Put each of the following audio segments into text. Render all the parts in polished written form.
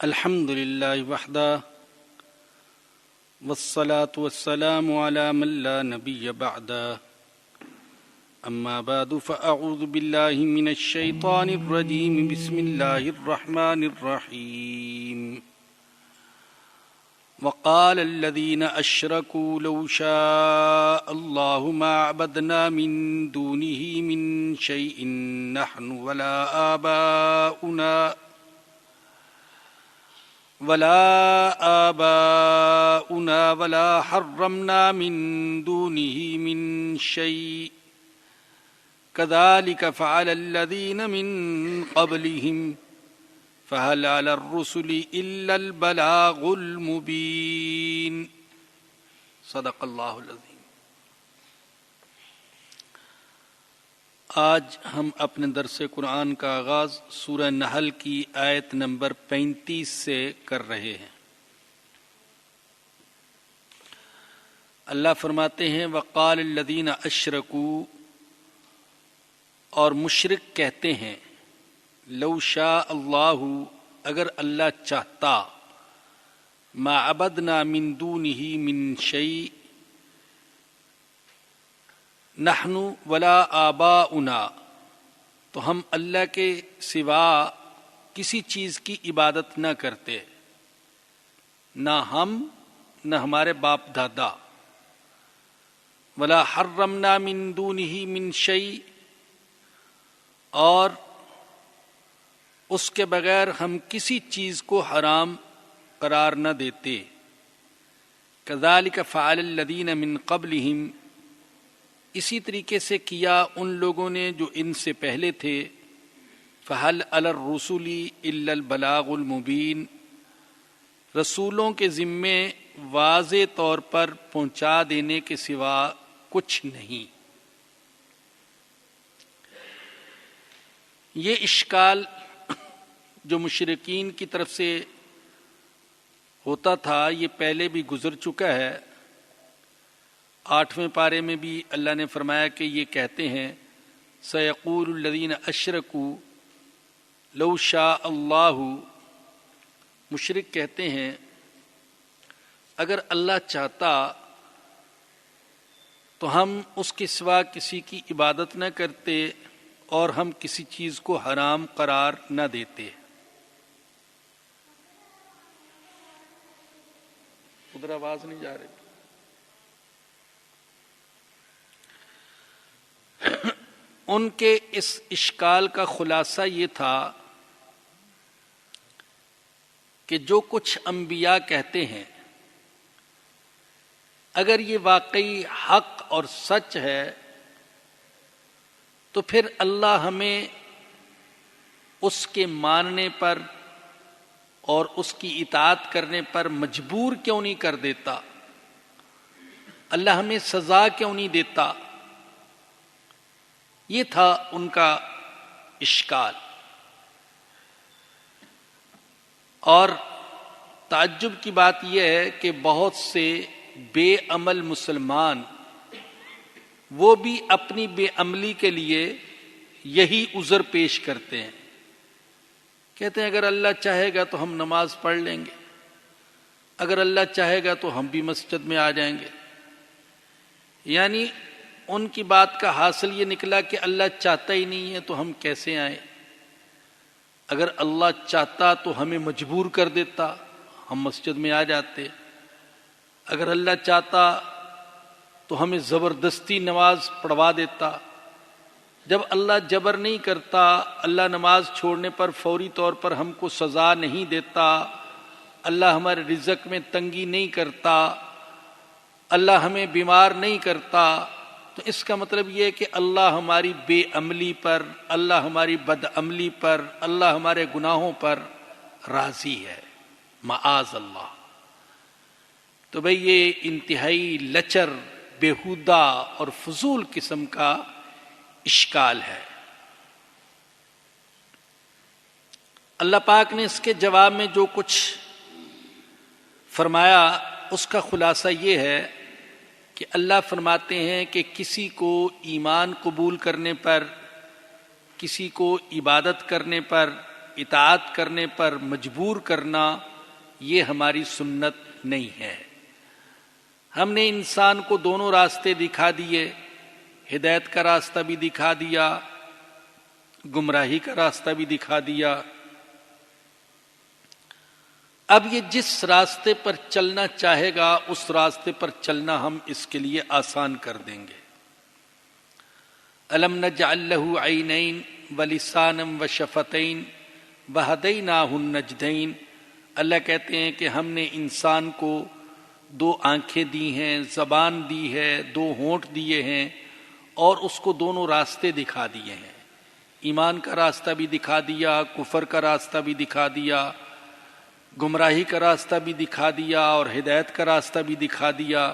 الحمد لله وحده والصلاة والسلام على من لا نبي بعده أما بعد فأعوذ بالله من الشيطان الرجيم بسم الله الرحمن الرحيم وقال الذين أشركوا لو شاء الله ما عبدنا من دونه من شيء نحن ولا آباؤنا ولا حرمنا من دونه من شيء كذلك فعل الذين من قبلهم فهل على الرسل إلا البلاغ المبين صدق اللہ العظیم۔ آج ہم اپنے درس قرآن کا آغاز سورہ نحل کی آیت نمبر 35 سے کر رہے ہیں۔ اللہ فرماتے ہیں وقال الذین اشرکوا، اور مشرک کہتے ہیں لو شاء اللہ، اگر اللہ چاہتا، ما عبدنا من دونہ من شیء، نحن ولا آباؤنا، تو ہم اللہ کے سوا کسی چیز کی عبادت نہ کرتے، نہ ہم نہ ہمارے باپ دادا، ولا حرمنا من دونہ من شیء، اور اس کے بغیر ہم کسی چیز کو حرام قرار نہ دیتے۔ کذالک فعل الذین من قبلہم، اسی طریقے سے کیا ان لوگوں نے جو ان سے پہلے تھے۔ فہل علی الرسل الا البلاغ المبین، رسولوں کے ذمے واضح طور پر پہنچا دینے کے سوا کچھ نہیں۔ یہ اشکال جو مشرکین کی طرف سے ہوتا تھا یہ پہلے بھی گزر چکا ہے۔ 8ویں پارے میں بھی اللہ نے فرمایا کہ یہ کہتے ہیں سیقول الذین اشرکوا لو شاء اللہ، مشرک کہتے ہیں اگر اللہ چاہتا تو ہم اس کے سوا کسی کی عبادت نہ کرتے اور ہم کسی چیز کو حرام قرار نہ دیتے۔ ادھر آواز نہیں جا رہی۔ ان کے اس اشکال کا خلاصہ یہ تھا کہ جو کچھ انبیاء کہتے ہیں اگر یہ واقعی حق اور سچ ہے تو پھر اللہ ہمیں اس کے ماننے پر اور اس کی اطاعت کرنے پر مجبور کیوں نہیں کر دیتا؟ اللہ ہمیں سزا کیوں نہیں دیتا؟ یہ تھا ان کا اشکال۔ اور تعجب کی بات یہ ہے کہ بہت سے بے عمل مسلمان وہ بھی اپنی بے عملی کے لیے یہی عذر پیش کرتے ہیں، کہتے ہیں اگر اللہ چاہے گا تو ہم نماز پڑھ لیں گے، اگر اللہ چاہے گا تو ہم بھی مسجد میں آ جائیں گے۔ یعنی ان کی بات کا حاصل یہ نکلا کہ اللہ چاہتا ہی نہیں ہے تو ہم کیسے آئیں؟ اگر اللہ چاہتا تو ہمیں مجبور کر دیتا، ہم مسجد میں آ جاتے۔ اگر اللہ چاہتا تو ہمیں زبردستی نماز پڑھوا دیتا۔ جب اللہ جبر نہیں کرتا، اللہ نماز چھوڑنے پر فوری طور پر ہم کو سزا نہیں دیتا، اللہ ہمارے رزق میں تنگی نہیں کرتا، اللہ ہمیں بیمار نہیں کرتا، تو اس کا مطلب یہ ہے کہ اللہ ہماری بے عملی پر، اللہ ہماری بد عملی پر، اللہ ہمارے گناہوں پر راضی ہے، معاذ اللہ۔ تو بھئی یہ انتہائی لچر، بیہودہ اور فضول قسم کا اشکال ہے۔ اللہ پاک نے اس کے جواب میں جو کچھ فرمایا اس کا خلاصہ یہ ہے کہ اللہ فرماتے ہیں کہ کسی کو ایمان قبول کرنے پر، کسی کو عبادت کرنے پر، اطاعت کرنے پر مجبور کرنا یہ ہماری سنت نہیں ہے۔ ہم نے انسان کو دونوں راستے دکھا دیے، ہدایت کا راستہ بھی دکھا دیا، گمراہی کا راستہ بھی دکھا دیا۔ اب یہ جس راستے پر چلنا چاہے گا اس راستے پر چلنا ہم اس کے لیے آسان کر دیں گے۔ الم نجعل لہ عینین ولسانا وشفتین وہدیناہ النجدین۔ اللہ کہتے ہیں کہ ہم نے انسان کو 2 آنکھیں دی ہیں، زبان دی ہے، 2 ہونٹ دیے ہیں، اور اس کو دونوں راستے دکھا دیے ہیں۔ ایمان کا راستہ بھی دکھا دیا، کفر کا راستہ بھی دکھا دیا، گمراہی کا راستہ بھی دکھا دیا، اور ہدایت کا راستہ بھی دکھا دیا۔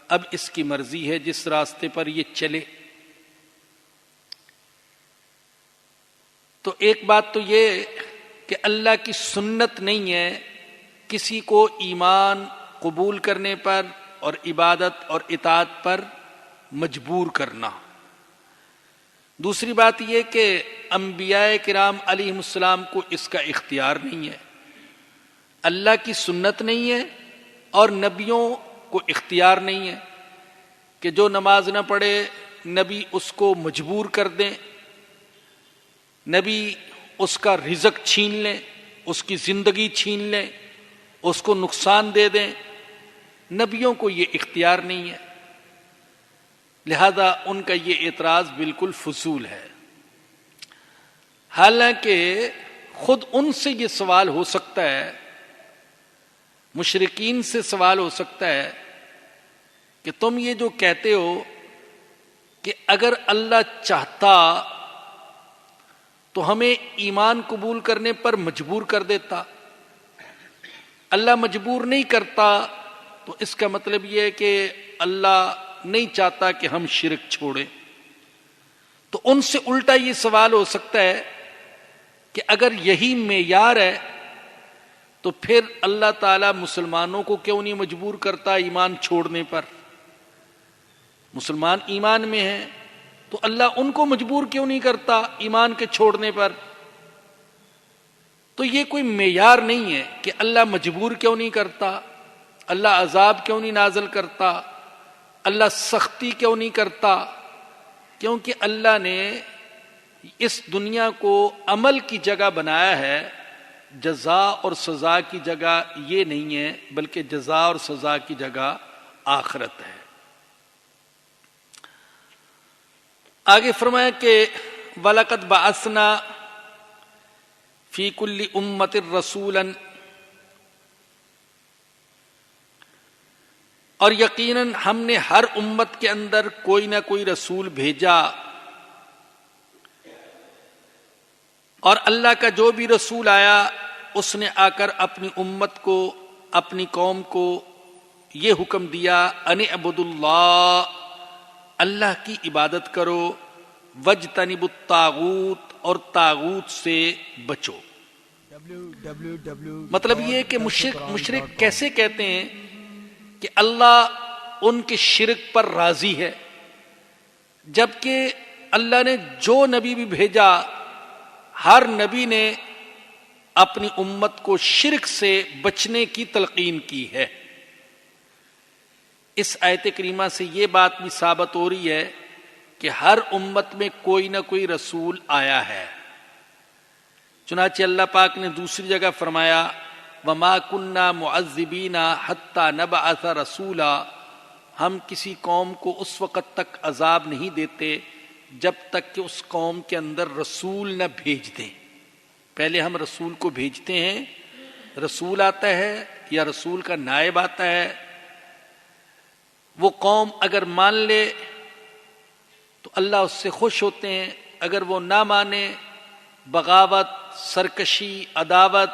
اب اس کی مرضی ہے جس راستے پر یہ چلے۔ تو ایک بات تو یہ کہ اللہ کی سنت نہیں ہے کسی کو ایمان قبول کرنے پر اور عبادت اور اطاعت پر مجبور کرنا۔ دوسری بات یہ کہ انبیاء کرام علیہ السلام کو اس کا اختیار نہیں ہے، اللہ کی سنت نہیں ہے، اور نبیوں کو اختیار نہیں ہے کہ جو نماز نہ پڑھے نبی اس کو مجبور کر دیں، نبی اس کا رزق چھین لیں، اس کی زندگی چھین لیں، اس کو نقصان دے دیں۔ نبیوں کو یہ اختیار نہیں ہے، لہذا ان کا یہ اعتراض بالکل فضول ہے۔ حالانکہ خود ان سے یہ سوال ہو سکتا ہے، مشرکین سے سوال ہو سکتا ہے کہ تم یہ جو کہتے ہو کہ اگر اللہ چاہتا تو ہمیں ایمان قبول کرنے پر مجبور کر دیتا، اللہ مجبور نہیں کرتا، تو اس کا مطلب یہ ہے کہ اللہ نہیں چاہتا کہ ہم شرک چھوڑیں۔ تو ان سے الٹا یہ سوال ہو سکتا ہے کہ اگر یہی معیار ہے تو پھر اللہ تعالیٰ مسلمانوں کو کیوں نہیں مجبور کرتا ایمان چھوڑنے پر؟ مسلمان ایمان میں ہیں تو اللہ ان کو مجبور کیوں نہیں کرتا ایمان کے چھوڑنے پر؟ تو یہ کوئی معیار نہیں ہے کہ اللہ مجبور کیوں نہیں کرتا، اللہ عذاب کیوں نہیں نازل کرتا، اللہ سختی کیوں نہیں کرتا؟ کیونکہ اللہ نے اس دنیا کو عمل کی جگہ بنایا ہے، جزا اور سزا کی جگہ یہ نہیں ہے، بلکہ جزا اور سزا کی جگہ آخرت ہے۔ آگے فرمایا کہ وَلَقَدْ بَعَثْنَا فِي كُلِّ أُمَّةٍ رَسُولًا، اور یقیناً ہم نے ہر امت کے اندر کوئی نہ کوئی رسول بھیجا، اور اللہ کا جو بھی رسول آیا اس نے آ کر اپنی امت کو، اپنی قوم کو یہ حکم دیا ان اعبدوا اللہ، اللہ کی عبادت کرو، وَاجْتَنِبُوا الطَّاغُوتَ، اور طاغوت سے بچو۔ مطلب یہ ہے کہ مشرک کیسے کہتے ہیں کہ اللہ ان کے شرک پر راضی ہے، جبکہ اللہ نے جو نبی بھی بھیجا ہر نبی نے اپنی امت کو شرک سے بچنے کی تلقین کی ہے۔ اس آیت کریمہ سے یہ بات بھی ثابت ہو رہی ہے کہ ہر امت میں کوئی نہ کوئی رسول آیا ہے۔ چنانچہ اللہ پاک نے دوسری جگہ فرمایا وَمَا كُنَّا مُعَذِّبِينَ حَتَّى نَبْعَثَ رَسُولًا، ہم کسی قوم کو اس وقت تک عذاب نہیں دیتے جب تک کہ اس قوم کے اندر رسول نہ بھیج دیں۔ پہلے ہم رسول کو بھیجتے ہیں، رسول آتا ہے یا رسول کا نائب آتا ہے، وہ قوم اگر مان لے تو اللہ اس سے خوش ہوتے ہیں، اگر وہ نہ مانے، بغاوت، سرکشی، عداوت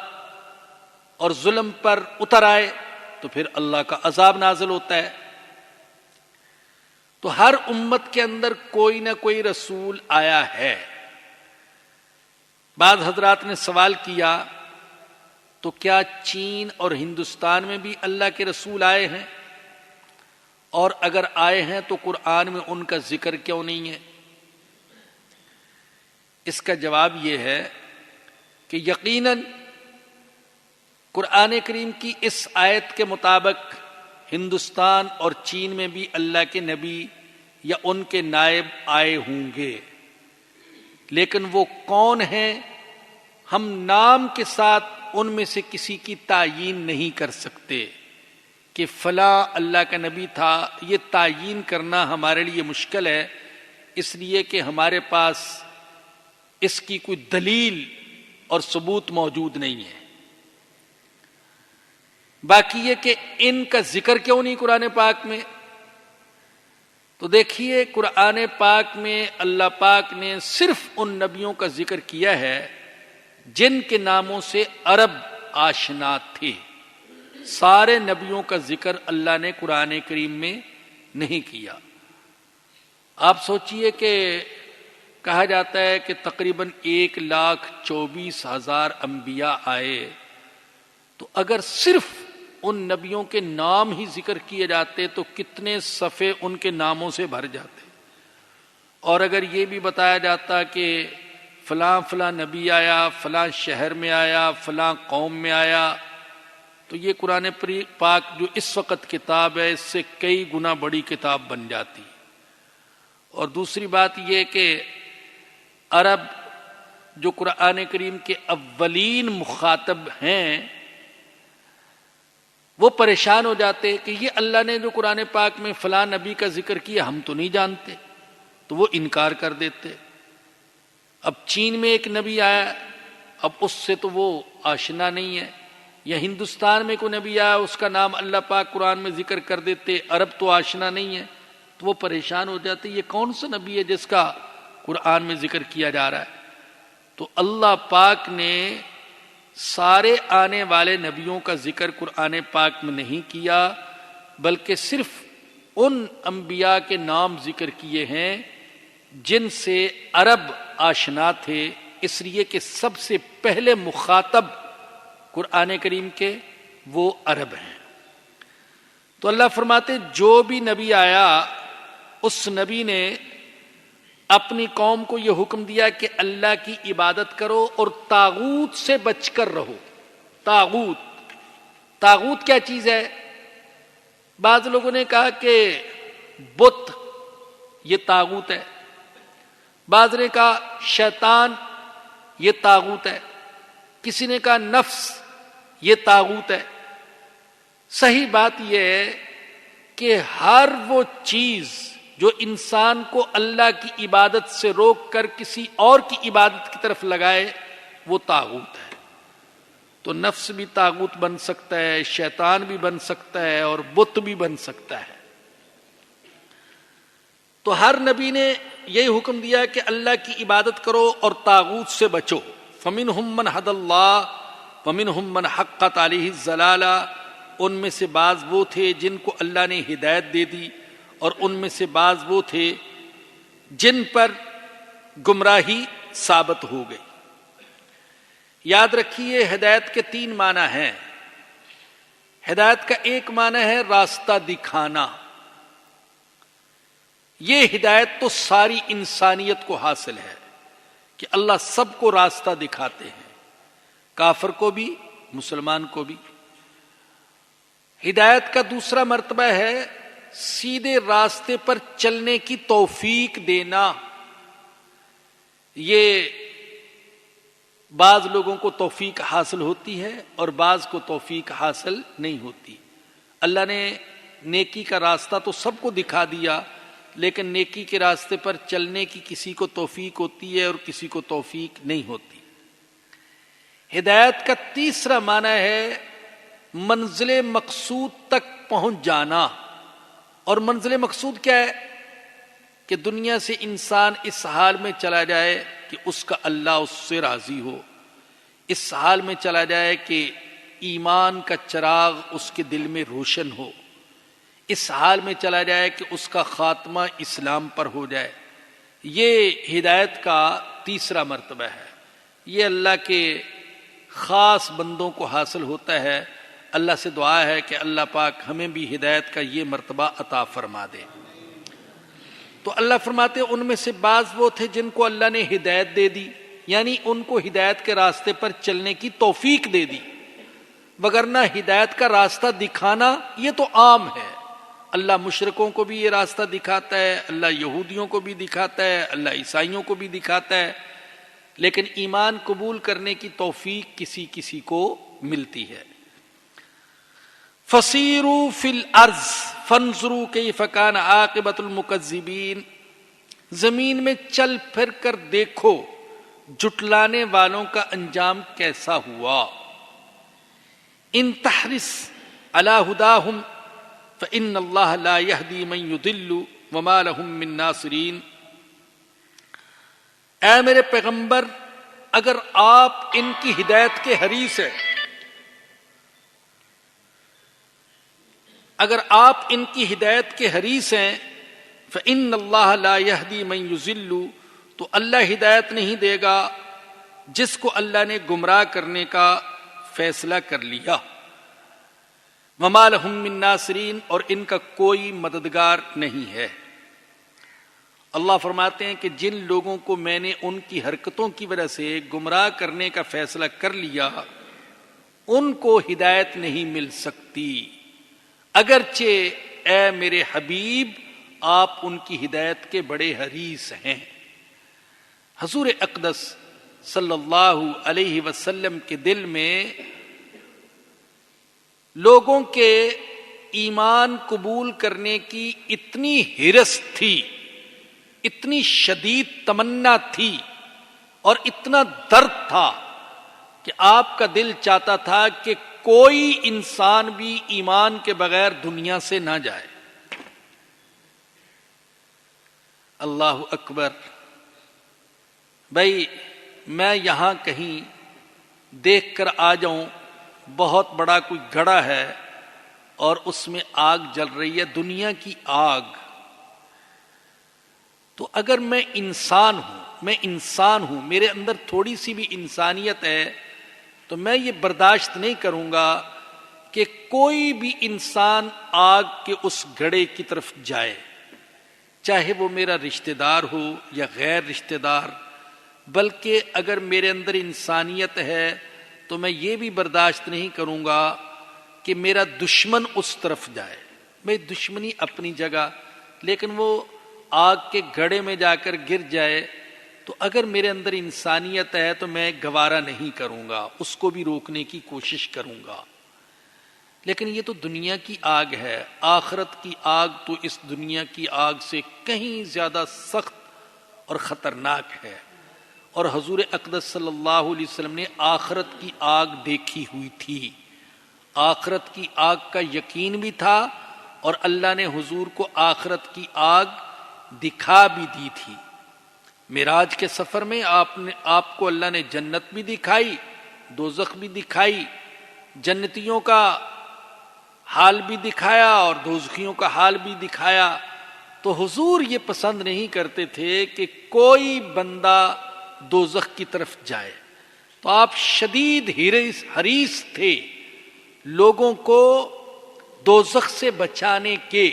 اور ظلم پر اتر آئے تو پھر اللہ کا عذاب نازل ہوتا ہے۔ تو ہر امت کے اندر کوئی نہ کوئی رسول آیا ہے۔ بعض حضرات نے سوال کیا تو کیا چین اور ہندوستان میں بھی اللہ کے رسول آئے ہیں؟ اور اگر آئے ہیں تو قرآن میں ان کا ذکر کیوں نہیں ہے؟ اس کا جواب یہ ہے کہ یقیناً قرآن کریم کی اس آیت کے مطابق ہندوستان اور چین میں بھی اللہ کے نبی یا ان کے نائب آئے ہوں گے، لیکن وہ کون ہیں ہم نام کے ساتھ ان میں سے کسی کی تعیین نہیں کر سکتے کہ فلاں اللہ کا نبی تھا۔ یہ تعیین کرنا ہمارے لیے مشکل ہے، اس لیے کہ ہمارے پاس اس کی کوئی دلیل اور ثبوت موجود نہیں ہے۔ باقی یہ کہ ان کا ذکر کیوں نہیں قرآن پاک میں؟ تو دیکھیے قرآن پاک میں اللہ پاک نے صرف ان نبیوں کا ذکر کیا ہے جن کے ناموں سے عرب آشنا تھے۔ سارے نبیوں کا ذکر اللہ نے قرآن کریم میں نہیں کیا۔ آپ سوچئے کہ کہا جاتا ہے کہ تقریباً 1,24,000 انبیاء آئے، تو اگر صرف ان نبیوں کے نام ہی ذکر کیے جاتے تو کتنے صفحے ان کے ناموں سے بھر جاتے۔ اور اگر یہ بھی بتایا جاتا کہ فلاں فلاں نبی آیا، فلاں شہر میں آیا، فلاں قوم میں آیا، تو یہ قرآن پاک جو اس وقت کتاب ہے اس سے کئی گنا بڑی کتاب بن جاتی۔ اور دوسری بات یہ کہ عرب جو قرآن کریم کے اولین مخاطب ہیں وہ پریشان ہو جاتے کہ یہ اللہ نے جو قرآن پاک میں فلاں نبی کا ذکر کیا ہم تو نہیں جانتے، تو وہ انکار کر دیتے۔ اب چین میں ایک نبی آیا، اب اس سے تو وہ آشنا نہیں ہے، یا ہندوستان میں کوئی نبی آیا اس کا نام اللہ پاک قرآن میں ذکر کر دیتے، عرب تو آشنا نہیں ہے، تو وہ پریشان ہو جاتے یہ کون سا نبی ہے جس کا قرآن میں ذکر کیا جا رہا ہے۔ تو اللہ پاک نے سارے آنے والے نبیوں کا ذکر قرآن پاک میں نہیں کیا، بلکہ صرف ان انبیاء کے نام ذکر کیے ہیں جن سے عرب آشنا تھے، اس لیے کہ سب سے پہلے مخاطب قرآن کریم کے وہ عرب ہیں۔ تو اللہ فرماتے جو بھی نبی آیا اس نبی نے اپنی قوم کو یہ حکم دیا کہ اللہ کی عبادت کرو اور طاغوت سے بچ کر رہو۔ طاغوت کیا چیز ہے؟ بعض لوگوں نے کہا کہ بت یہ طاغوت ہے، بعض نے کہا شیطان یہ طاغوت ہے، کسی نے کہا نفس یہ طاغوت ہے۔ صحیح بات یہ ہے کہ ہر وہ چیز جو انسان کو اللہ کی عبادت سے روک کر کسی اور کی عبادت کی طرف لگائے وہ طاغوت ہے۔ تو نفس بھی طاغوت بن سکتا ہے، شیطان بھی بن سکتا ہے، اور بت بھی بن سکتا ہے۔ تو ہر نبی نے یہی حکم دیا کہ اللہ کی عبادت کرو اور طاغوت سے بچو۔ فَمِنْهُمْ مَنْ هَدَى اللَّهُ وَمِنْهُمْ مَنْ حَقَّتْ عَلَيْهِ الضَّلَالَةُ، ان میں سے بعض وہ تھے جن کو اللہ نے ہدایت دے دی، اور ان میں سے بعض وہ تھے جن پر گمراہی ثابت ہو گئی۔ یاد رکھیے ہدایت کے 3 معنی ہیں۔ ہدایت کا ایک معنی ہے راستہ دکھانا، یہ ہدایت تو ساری انسانیت کو حاصل ہے کہ اللہ سب کو راستہ دکھاتے ہیں، کافر کو بھی مسلمان کو بھی۔ ہدایت کا دوسرا مرتبہ ہے سیدھے راستے پر چلنے کی توفیق دینا۔ یہ بعض لوگوں کو توفیق حاصل ہوتی ہے اور بعض کو توفیق حاصل نہیں ہوتی۔ اللہ نے نیکی کا راستہ تو سب کو دکھا دیا، لیکن نیکی کے راستے پر چلنے کی کسی کو توفیق ہوتی ہے اور کسی کو توفیق نہیں ہوتی۔ ہدایت کا تیسرا معنی ہے منزل مقصود تک پہنچ جانا۔ اور منزل مقصود کیا ہے؟ کہ دنیا سے انسان اس حال میں چلا جائے کہ اس کا اللہ اس سے راضی ہو، اس حال میں چلا جائے کہ ایمان کا چراغ اس کے دل میں روشن ہو، اس حال میں چلا جائے کہ اس کا خاتمہ اسلام پر ہو جائے۔ یہ ہدایت کا تیسرا مرتبہ ہے، یہ اللہ کے خاص بندوں کو حاصل ہوتا ہے۔ اللہ سے دعا ہے کہ اللہ پاک ہمیں بھی ہدایت کا یہ مرتبہ عطا فرما دے۔ تو اللہ فرماتے ان میں سے بعض وہ تھے جن کو اللہ نے ہدایت دے دی، یعنی ان کو ہدایت کے راستے پر چلنے کی توفیق دے دی، وگرنہ ہدایت کا راستہ دکھانا یہ تو عام ہے، اللہ مشرکوں کو بھی یہ راستہ دکھاتا ہے، اللہ یہودیوں کو بھی دکھاتا ہے، اللہ عیسائیوں کو بھی دکھاتا ہے، لیکن ایمان قبول کرنے کی توفیق کسی کسی کو ملتی ہے۔ فَسِيرُوا فِي الْأَرْضِ فَانظُرُوا كَيْفَ كَانَ عَاقِبَةُ الْمُكَذِّبِينَ، زمین میں چل پھر کر دیکھو جھٹلانے والوں کا انجام کیسا ہوا۔ ان تحرص على هداهم فإن الله لا يهدي من يضل وما لهم من ناصرين، اے میرے پیغمبر اگر آپ ان کی ہدایت کے حریص ہیں، اگر آپ ان کی ہدایت کے حریص ہیں، فإن اللہ لا يهدي من يضل، تو اللہ ہدایت نہیں دے گا جس کو اللہ نے گمراہ کرنے کا فیصلہ کر لیا۔ وما لهم من ناصرین، اور ان کا کوئی مددگار نہیں ہے۔ اللہ فرماتے ہیں کہ جن لوگوں کو میں نے ان کی حرکتوں کی وجہ سے گمراہ کرنے کا فیصلہ کر لیا، ان کو ہدایت نہیں مل سکتی، اگرچہ اے میرے حبیب آپ ان کی ہدایت کے بڑے حریص ہیں۔ حضور اقدس صلی اللہ علیہ وسلم کے دل میں لوگوں کے ایمان قبول کرنے کی اتنی حرص تھی، اتنی شدید تمنا تھی اور اتنا درد تھا کہ آپ کا دل چاہتا تھا کہ کوئی انسان بھی ایمان کے بغیر دنیا سے نہ جائے۔ اللہ اکبر۔ بھائی میں یہاں کہیں دیکھ کر آ جاؤں بہت بڑا کوئی گڑھا ہے اور اس میں آگ جل رہی ہے، دنیا کی آگ، تو اگر میں انسان ہوں، میرے اندر تھوڑی سی بھی انسانیت ہے، تو میں یہ برداشت نہیں کروں گا کہ کوئی بھی انسان آگ کے اس گڑھے کی طرف جائے، چاہے وہ میرا رشتہ دار ہو یا غیر رشتہ دار، بلکہ اگر میرے اندر انسانیت ہے تو میں یہ بھی برداشت نہیں کروں گا کہ میرا دشمن اس طرف جائے۔ میں دشمنی اپنی جگہ، لیکن وہ آگ کے گڑھے میں جا کر گر جائے تو اگر میرے اندر انسانیت ہے تو میں گوارا نہیں کروں گا، اس کو بھی روکنے کی کوشش کروں گا۔ لیکن یہ تو دنیا کی آگ ہے، آخرت کی آگ تو اس دنیا کی آگ سے کہیں زیادہ سخت اور خطرناک ہے، اور حضور اقدس صلی اللہ علیہ وسلم نے آخرت کی آگ دیکھی ہوئی تھی، آخرت کی آگ کا یقین بھی تھا، اور اللہ نے حضور کو آخرت کی آگ دکھا بھی دی تھی۔ معراج کے سفر میں آپ کو اللہ نے جنت بھی دکھائی، دوزخ بھی دکھائی، جنتیوں کا حال بھی دکھایا اور دوزخیوں کا حال بھی دکھایا، تو حضور یہ پسند نہیں کرتے تھے کہ کوئی بندہ دوزخ کی طرف جائے، تو آپ شدید حریص تھے لوگوں کو دوزخ سے بچانے کے۔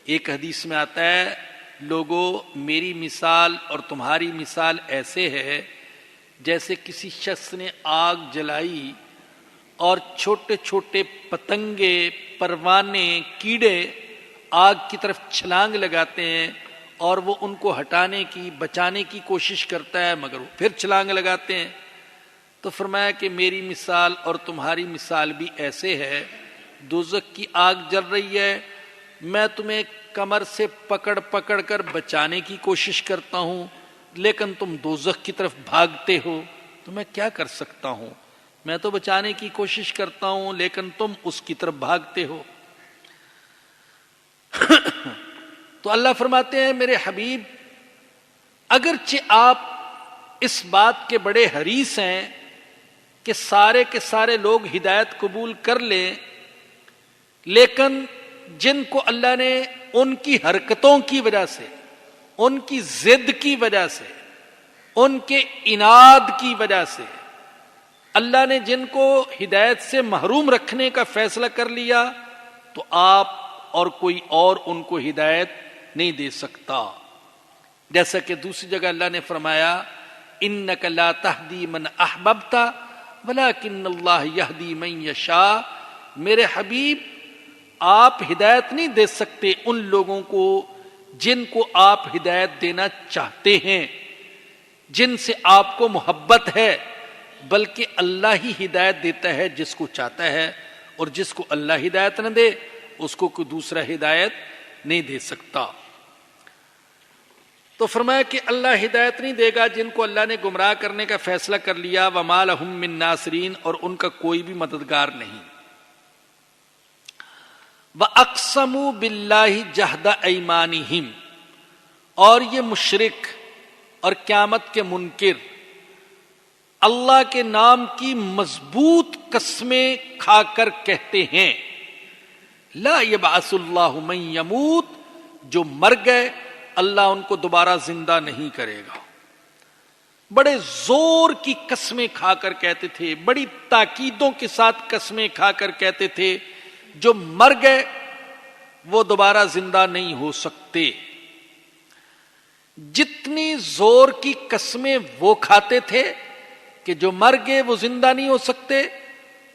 ایک حدیث میں آتا ہے، لوگوں میری مثال اور تمہاری مثال ایسے ہے جیسے کسی شخص نے آگ جلائی اور چھوٹے چھوٹے پتنگے، پروانے، کیڑے آگ کی طرف چھلانگ لگاتے ہیں اور وہ ان کو ہٹانے کی، بچانے کی کوشش کرتا ہے، مگر وہ پھر چھلانگ لگاتے ہیں۔ تو فرمایا کہ میری مثال اور تمہاری مثال بھی ایسے ہے، دوزخ کی آگ جل رہی ہے، میں تمہیں کمر سے پکڑ پکڑ کر بچانے کی کوشش کرتا ہوں، لیکن تم دوزخ کی طرف بھاگتے ہو، تو میں کیا کر سکتا ہوں؟ میں تو بچانے کی کوشش کرتا ہوں لیکن تم اس کی طرف بھاگتے ہو۔ تو اللہ فرماتے ہیں میرے حبیب اگرچہ آپ اس بات کے بڑے حریص ہیں کہ سارے کے سارے لوگ ہدایت قبول کر لیں، لیکن جن کو اللہ نے ان کی حرکتوں کی وجہ سے، ان کی ضد کی وجہ سے، ان کے عناد کی وجہ سے اللہ نے جن کو ہدایت سے محروم رکھنے کا فیصلہ کر لیا، تو آپ اور کوئی اور ان کو ہدایت نہیں دے سکتا۔ جیسا کہ دوسری جگہ اللہ نے فرمایا انک لا تہدی من احببت ولکن اللہ یہدی من یشاء، میرے حبیب آپ ہدایت نہیں دے سکتے ان لوگوں کو جن کو آپ ہدایت دینا چاہتے ہیں، جن سے آپ کو محبت ہے، بلکہ اللہ ہی ہدایت دیتا ہے جس کو چاہتا ہے، اور جس کو اللہ ہدایت نہ دے اس کو کوئی دوسرا ہدایت نہیں دے سکتا۔ تو فرمایا کہ اللہ ہدایت نہیں دے گا جن کو اللہ نے گمراہ کرنے کا فیصلہ کر لیا، وما لہم من ناصرین، اور ان کا کوئی بھی مددگار نہیں۔ وَأَقْسَمُوا بِاللَّهِ جَهْدَ أَيْمَانِهِمْ، اور یہ مشرک اور قیامت کے منکر اللہ کے نام کی مضبوط قسمیں کھا کر کہتے ہیں لا یبعث اللہ من یموت، جو مر گئے اللہ ان کو دوبارہ زندہ نہیں کرے گا۔ بڑے زور کی قسمیں کھا کر کہتے تھے، بڑی تاکیدوں کے ساتھ قسمیں کھا کر کہتے تھے جو مر گئے وہ دوبارہ زندہ نہیں ہو سکتے۔ جتنی زور کی قسمیں وہ کھاتے تھے کہ جو مر گئے وہ زندہ نہیں ہو سکتے،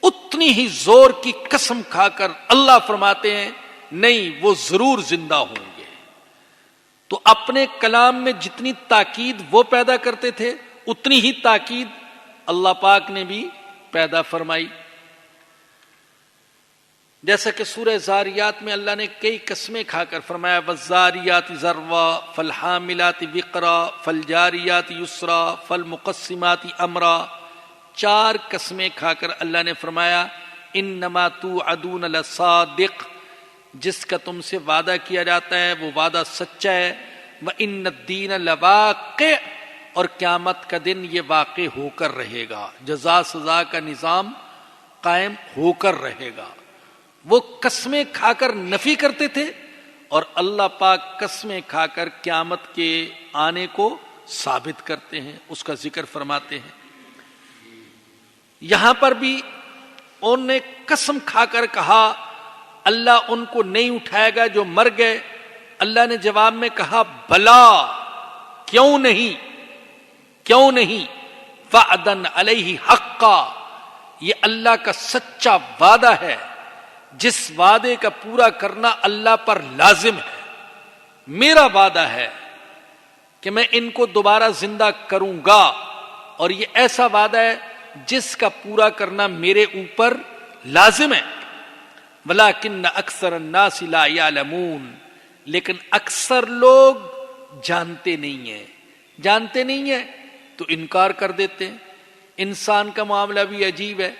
اتنی ہی زور کی قسم کھا کر اللہ فرماتے ہیں نہیں وہ ضرور زندہ ہوں گے۔ تو اپنے کلام میں جتنی تاکید وہ پیدا کرتے تھے اتنی ہی تاکید اللہ پاک نے بھی پیدا فرمائی۔ جیسا کہ سورہ زاریات میں اللہ نے کئی قسمیں کھا کر فرمایا والزاریات ذروا فالحاملات وقرا فالجاریات یسرا فالمقسمات امرا، 4 قسمیں کھا کر اللہ نے فرمایا انما توعدون لصادق، جس کا تم سے وعدہ کیا جاتا ہے وہ وعدہ سچا ہے، وان الدین لواقع، اور قیامت کا دن یہ واقع ہو کر رہے گا، جزا سزا کا نظام قائم ہو کر رہے گا۔ وہ قسمیں کھا کر نفی کرتے تھے اور اللہ پاک قسمیں کھا کر قیامت کے آنے کو ثابت کرتے ہیں، اس کا ذکر فرماتے ہیں۔ یہاں پر بھی انہوں نے قسم کھا کر کہا اللہ ان کو نہیں اٹھائے گا جو مر گئے۔ اللہ نے جواب میں کہا بلا، کیوں نہیں، کیوں نہیں، وعدن علیہ حقا، یہ اللہ کا سچا وعدہ ہے، جس وعدے کا پورا کرنا اللہ پر لازم ہے۔ میرا وعدہ ہے کہ میں ان کو دوبارہ زندہ کروں گا، اور یہ ایسا وعدہ ہے جس کا پورا کرنا میرے اوپر لازم ہے۔ وَلَٰكِنَّ أَكْثَرَ النَّاسِ لَا يَعْلَمُونَ، لیکن اکثر لوگ جانتے نہیں ہیں، جانتے نہیں ہیں تو انکار کر دیتے ہیں۔ انسان کا معاملہ بھی عجیب ہے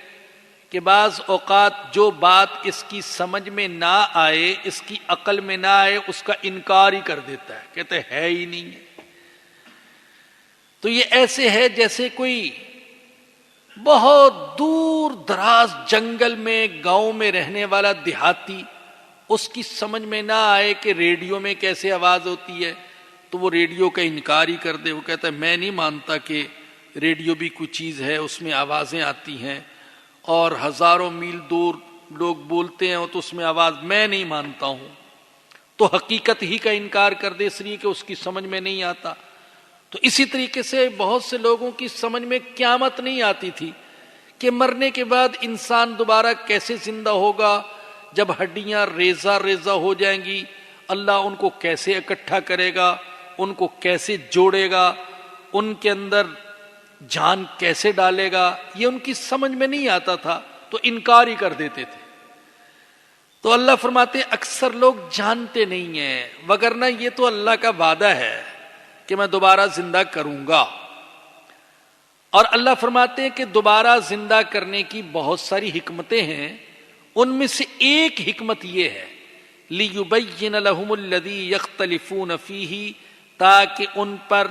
کہ بعض اوقات جو بات اس کی سمجھ میں نہ آئے، اس کی عقل میں نہ آئے، اس کا انکار ہی کر دیتا ہے، کہتے ہے ہی نہیں ہے۔ تو یہ ایسے ہے جیسے کوئی بہت دور دراز جنگل میں گاؤں میں رہنے والا دیہاتی، اس کی سمجھ میں نہ آئے کہ ریڈیو میں کیسے آواز ہوتی ہے تو وہ ریڈیو کا انکار ہی کر دے۔ وہ کہتا ہے میں نہیں مانتا کہ ریڈیو بھی کوئی چیز ہے، اس میں آوازیں آتی ہیں اور ہزاروں میل دور لوگ بولتے ہیں تو اس میں آواز، میں نہیں مانتا ہوں۔ تو حقیقت ہی کا انکار کر دے اس لیے کہ اس کی سمجھ میں نہیں آتا۔ تو اسی طریقے سے بہت سے لوگوں کی سمجھ میں قیامت نہیں آتی تھی کہ مرنے کے بعد انسان دوبارہ کیسے زندہ ہوگا، جب ہڈیاں ریزہ ریزہ ہو جائیں گی اللہ ان کو کیسے اکٹھا کرے گا، ان کو کیسے جوڑے گا، ان کے اندر جان کیسے ڈالے گا، یہ ان کی سمجھ میں نہیں آتا تھا تو انکار ہی کر دیتے تھے۔ تو اللہ فرماتے ہیں اکثر لوگ جانتے نہیں ہیں، وگرنہ یہ تو اللہ کا وعدہ ہے کہ میں دوبارہ زندہ کروں گا۔ اور اللہ فرماتے ہیں کہ دوبارہ زندہ کرنے کی بہت ساری حکمتیں ہیں، ان میں سے ایک حکمت یہ ہے لِيُبَيِّنَ لَهُمُ الَّذِي يَخْتَلِفُونَ فِيهِ، تاکہ ان پر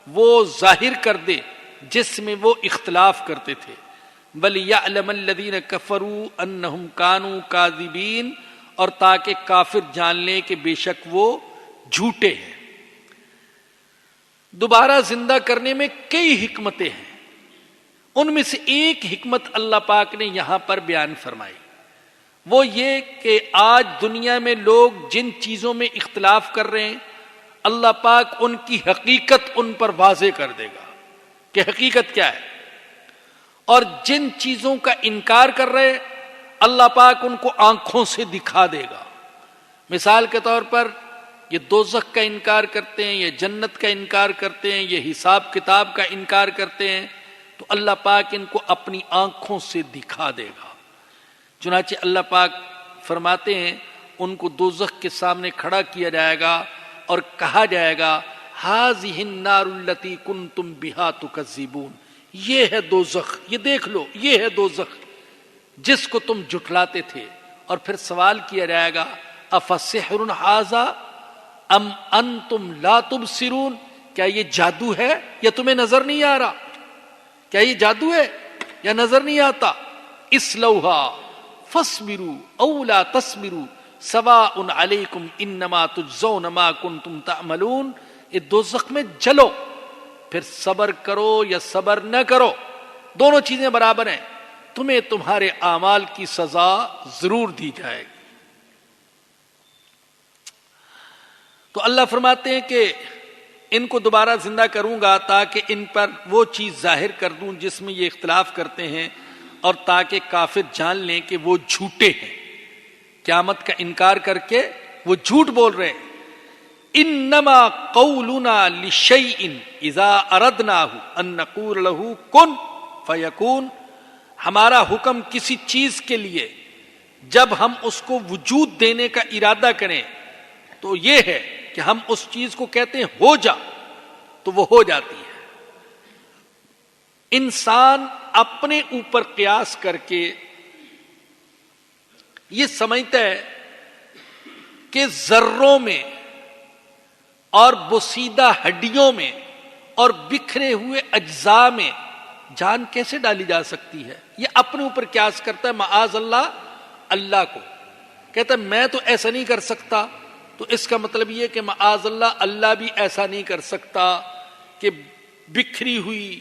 وہ ظاہر کر دے جس میں وہ اختلاف کرتے تھے۔ وَلِيَعْلَمَ الَّذِينَ كَفَرُوا أَنَّهُمْ كَانُوا كَاذِبِينَ، اور تاکہ کافر جان لیں کہ بے شک وہ جھوٹے ہیں۔ دوبارہ زندہ کرنے میں کئی حکمتیں ہیں، ان میں سے ایک حکمت اللہ پاک نے یہاں پر بیان فرمائی، وہ یہ کہ آج دنیا میں لوگ جن چیزوں میں اختلاف کر رہے ہیں اللہ پاک ان کی حقیقت ان پر واضح کر دے گا۔ کہ حقیقت کیا ہے، اور جن چیزوں کا انکار کر رہے اللہ پاک ان کو آنکھوں سے دکھا دے گا۔ مثال کے طور پر یہ دوزخ کا انکار کرتے ہیں، یہ جنت کا انکار کرتے ہیں، یہ حساب کتاب کا انکار کرتے ہیں، تو اللہ پاک ان کو اپنی آنکھوں سے دکھا دے گا۔ چنانچہ اللہ پاک فرماتے ہیں ان کو دوزخ کے سامنے کھڑا کیا جائے گا اور کہا جائے گا ہذہ النار التی کنتم بہا تکذبون، یہ ہے دوزخ، یہ دیکھ لو، یہ ہے دوزخ جس کو تم جھٹلاتے تھے۔ اور پھر سوال کیا جائے گا افسحر ھذا ام انتم لا تبصرون، کیا یہ جادو ہے یا تمہیں نظر نہیں آ رہا؟ کیا یہ جادو ہے یا نظر نہیں آتا؟ اسلوھا فاصبروا او لا تصبروا سواء علیکم انما تجزون ما کنتم تعملون، یہ دوزخ میں جلو، پھر صبر کرو یا صبر نہ کرو، دونوں چیزیں برابر ہیں، تمہیں تمہارے اعمال کی سزا ضرور دی جائے گی۔ تو اللہ فرماتے ہیں کہ ان کو دوبارہ زندہ کروں گا تاکہ ان پر وہ چیز ظاہر کر دوں جس میں یہ اختلاف کرتے ہیں، اور تاکہ کافر جان لیں کہ وہ جھوٹے ہیں، قیامت کا انکار کر کے وہ جھوٹ بول رہے ہیں۔ انما قولنا لشیء اذا اردناہ ان نقول له کن فیکون، ہمارا حکم کسی چیز کے لیے جب ہم اس کو وجود دینے کا ارادہ کریں تو یہ ہے کہ ہم اس چیز کو کہتے ہیں ہو جا، تو وہ ہو جاتی ہے۔ انسان اپنے اوپر قیاس کر کے یہ سمجھتا ہے کہ ذروں میں اور بسیدہ ہڈیوں میں اور بکھرے ہوئے اجزاء میں جان کیسے ڈالی جا سکتی ہے، یہ اپنے اوپر قیاس کرتا ہے۔ معاذ اللہ، اللہ کو کہتا ہے میں تو ایسا نہیں کر سکتا، تو اس کا مطلب یہ کہ معاذ اللہ اللہ بھی ایسا نہیں کر سکتا کہ بکھری ہوئی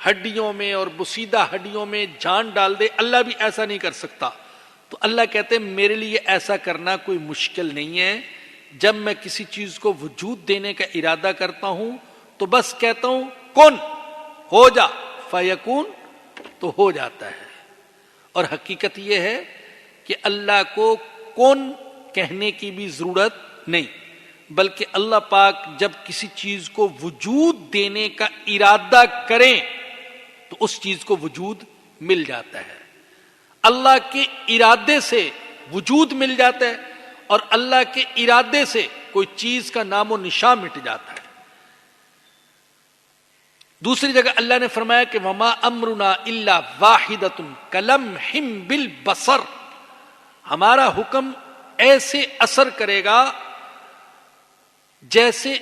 ہڈیوں میں اور بسیدہ ہڈیوں میں جان ڈال دے، اللہ بھی ایسا نہیں کر سکتا۔ تو اللہ کہتے ہیں میرے لیے ایسا کرنا کوئی مشکل نہیں ہے، جب میں کسی چیز کو وجود دینے کا ارادہ کرتا ہوں تو بس کہتا ہوں کن، ہو جا، فیکون، تو ہو جاتا ہے۔ اور حقیقت یہ ہے کہ اللہ کو کن کہنے کی بھی ضرورت نہیں، بلکہ اللہ پاک جب کسی چیز کو وجود دینے کا ارادہ کریں تو اس چیز کو وجود مل جاتا ہے۔ اللہ کے ارادے سے وجود مل جاتا ہے، اور اللہ کے ارادے سے کوئی چیز کا نام و نشان مٹ جاتا ہے۔ دوسری جگہ اللہ نے فرمایا کہ وما امرنا الا واحدۃ کلمح بالبصر، ہمارا حکم ایسے اثر کرے گا جیسے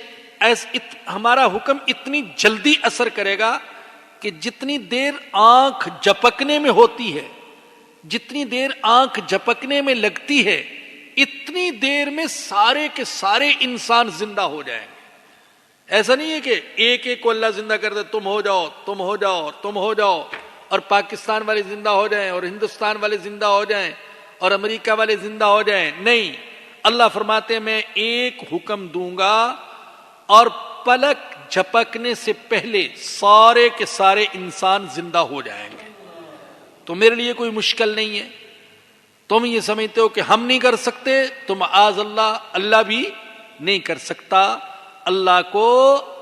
ہمارا حکم اتنی جلدی اثر کرے گا کہ جتنی دیر آنکھ جھپکنے میں ہوتی ہے، جتنی دیر آنکھ جھپکنے میں لگتی ہے، اتنی دیر میں سارے کے سارے انسان زندہ ہو جائیں گے۔ ایسا نہیں ہے کہ ایک ایک کو اللہ زندہ کر دے، تم ہو جاؤ، تم ہو جاؤ، تم ہو جاؤ، اور پاکستان والے زندہ ہو جائیں اور ہندوستان والے زندہ ہو جائیں اور امریکہ والے زندہ ہو جائیں۔ نہیں، اللہ فرماتے ہیں میں ایک حکم دوں گا اور پلک جھپکنے سے پہلے سارے کے سارے انسان زندہ ہو جائیں گے۔ تو میرے لیے کوئی مشکل نہیں ہے۔ تم یہ سمجھتے ہو کہ ہم نہیں کر سکتے، تو معاذ اللہ اللہ بھی نہیں کر سکتا۔ اللہ کو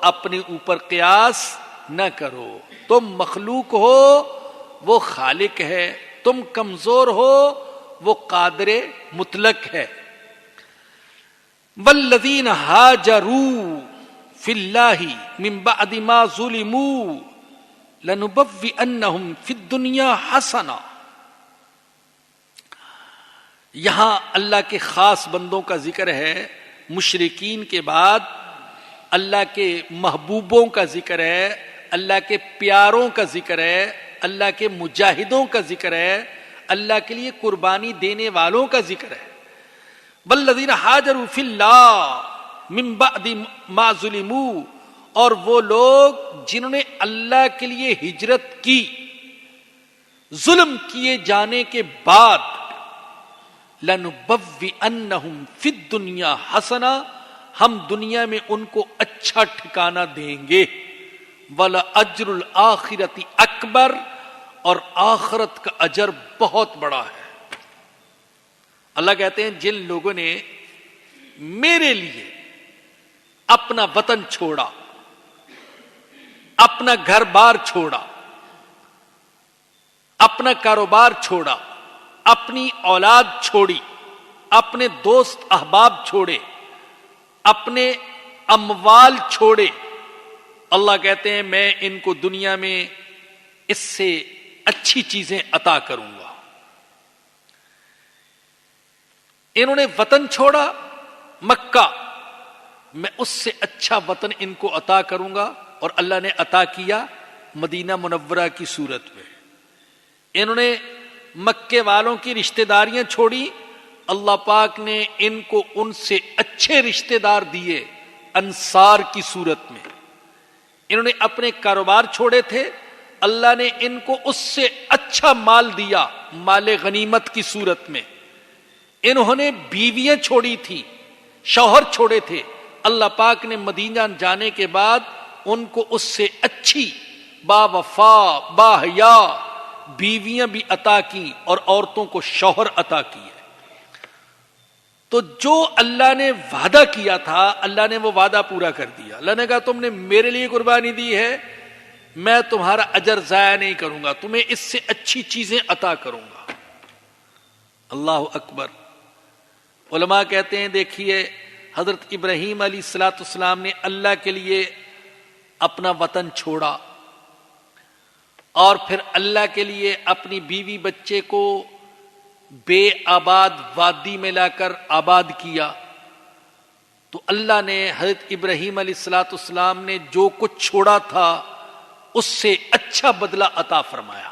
اپنے اوپر قیاس نہ کرو، تم مخلوق ہو، وہ خالق ہے، تم کمزور ہو، وہ قادر مطلق ہے۔ والذین ہاجروا فی اللہ من بعد ما ظلموا لنبوئنہم فی الدنیا حسنہ۔ یہاں اللہ کے خاص بندوں کا ذکر ہے، مشرکین کے بعد اللہ کے محبوبوں کا ذکر ہے، اللہ کے پیاروں کا ذکر ہے، اللہ کے مجاہدوں کا ذکر ہے، اللہ کے لیے قربانی دینے والوں کا ذکر ہے۔ والذین ہاجروا فی اللہ من بعد ما ظلموا، اور وہ لوگ جنہوں نے اللہ کے لیے ہجرت کی ظلم کیے جانے کے بعد، لنبوئنہم فی الدنیا حسنہ، ہم دنیا میں ان کو اچھا ٹھکانہ دیں گے۔ وَلَأَجْرُ الْآخِرَةِ اکبر، اور آخرت کا اجر بہت بڑا ہے۔ اللہ کہتے ہیں جن لوگوں نے میرے لیے اپنا وطن چھوڑا، اپنا گھر بار چھوڑا، اپنا کاروبار چھوڑا، اپنی اولاد چھوڑی، اپنے دوست احباب چھوڑے، اپنے اموال چھوڑے، اللہ کہتے ہیں میں ان کو دنیا میں اس سے اچھی چیزیں عطا کروں گا۔ انہوں نے وطن چھوڑا مکہ، میں اس سے اچھا وطن ان کو عطا کروں گا، اور اللہ نے عطا کیا مدینہ منورہ کی صورت میں۔ انہوں نے مکے والوں کی رشتہ داریاں چھوڑی، اللہ پاک نے ان کو ان سے اچھے رشتہ دار دیے انصار کی صورت میں۔ انہوں نے اپنے کاروبار چھوڑے تھے، اللہ نے ان کو اس سے اچھا مال دیا مال غنیمت کی صورت میں۔ انہوں نے بیویاں چھوڑی تھی، شوہر چھوڑے تھے، اللہ پاک نے مدینہ جانے کے بعد ان کو اس سے اچھی با وفا با حیا بیویاں بھی عطا کی، اور عورتوں کو شوہر عطا کیے۔ تو جو اللہ نے وعدہ کیا تھا اللہ نے وہ وعدہ پورا کر دیا۔ اللہ نے کہا تم نے میرے لیے قربانی دی ہے، میں تمہارا اجر ضائع نہیں کروں گا، تمہیں اس سے اچھی چیزیں عطا کروں گا۔ اللہ اکبر۔ علماء کہتے ہیں دیکھیے حضرت ابراہیم علیہ الصلوۃ والسلام نے اللہ کے لیے اپنا وطن چھوڑا، اور پھر اللہ کے لیے اپنی بیوی بچے کو بے آباد وادی میں لا کر آباد کیا، تو اللہ نے حضرت ابراہیم علیہ الصلوۃ والسلام نے جو کچھ چھوڑا تھا اس سے اچھا بدلہ عطا فرمایا۔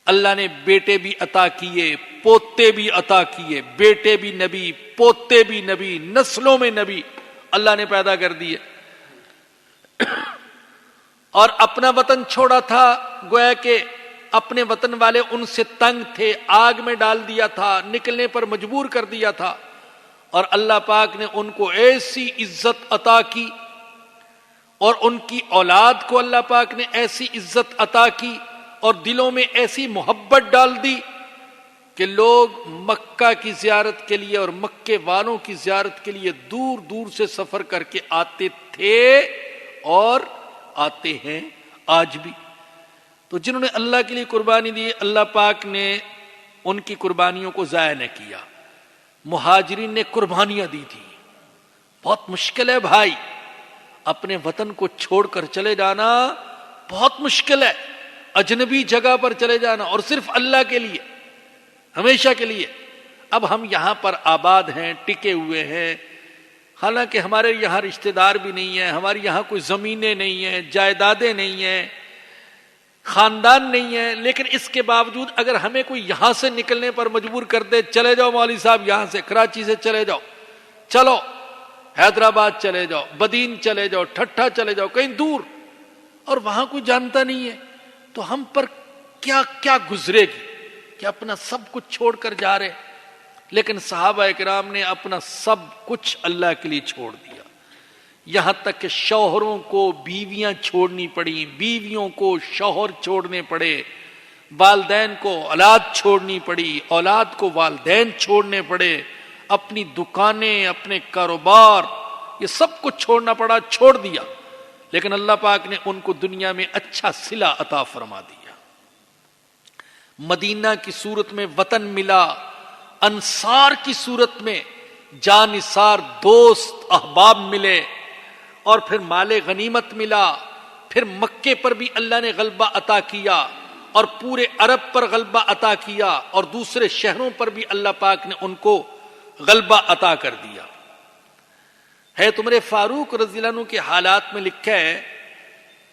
اللہ نے بیٹے بھی عطا کیے، پوتے بھی عطا کیے، بیٹے بھی نبی، پوتے بھی نبی، نسلوں میں نبی اللہ نے پیدا کر دیے۔ اور اپنا وطن چھوڑا تھا، گویا کہ اپنے وطن والے ان سے تنگ تھے، آگ میں ڈال دیا تھا، نکلنے پر مجبور کر دیا تھا، اور اللہ پاک نے ان کو ایسی عزت عطا کی، اور ان کی اولاد کو اللہ پاک نے ایسی عزت عطا کی اور دلوں میں ایسی محبت ڈال دی کہ لوگ مکہ کی زیارت کے لیے اور مکے والوں کی زیارت کے لیے دور دور سے سفر کر کے آتے تھے اور آتے ہیں آج بھی۔ تو جنہوں نے اللہ کے لیے قربانی دی اللہ پاک نے ان کی قربانیوں کو ضائع نہ کیا۔ مہاجرین نے قربانیاں دی تھی، بہت مشکل ہے بھائی، اپنے وطن کو چھوڑ کر چلے جانا بہت مشکل ہے، اجنبی جگہ پر چلے جانا، اور صرف اللہ کے لیے، ہمیشہ کے لیے۔ اب ہم یہاں پر آباد ہیں، ٹکے ہوئے ہیں، حالانکہ ہمارے یہاں رشتہ دار بھی نہیں ہیں، ہمارے یہاں کوئی زمینیں نہیں ہیں، جائیدادیں نہیں ہیں، خاندان نہیں ہے، لیکن اس کے باوجود اگر ہمیں کوئی یہاں سے نکلنے پر مجبور کر دے، چلے جاؤ مولوی صاحب یہاں سے، کراچی سے چلے جاؤ، چلو حیدرآباد چلے جاؤ، بدین چلے جاؤ، ٹھٹھا چلے جاؤ، کہیں دور، اور وہاں کوئی جانتا نہیں ہے، تو ہم پر کیا کیا گزرے گی کہ اپنا سب کچھ چھوڑ کر جا رہے۔ لیکن صحابہ کرام نے اپنا سب کچھ اللہ کے لیے چھوڑ دیا، یہاں تک کہ شوہروں کو بیویاں چھوڑنی پڑی، بیویوں کو شوہر چھوڑنے پڑے، والدین کو اولاد چھوڑنی پڑی، اولاد کو والدین چھوڑنے پڑے، اپنی دکانیں، اپنے کاروبار، یہ سب کچھ چھوڑنا پڑا، چھوڑ دیا، لیکن اللہ پاک نے ان کو دنیا میں اچھا صلہ عطا فرما دیا۔ مدینہ کی صورت میں وطن ملا، انصار کی صورت میں جانثار دوست احباب ملے، اور پھر مال غنیمت ملا، پھر مکے پر بھی اللہ نے غلبہ عطا کیا، اور پورے عرب پر غلبہ عطا کیا، اور دوسرے شہروں پر بھی اللہ پاک نے ان کو غلبہ عطا کر دیا۔ ہے عمر فاروق رضی اللہ عنہ کے حالات میں لکھا ہے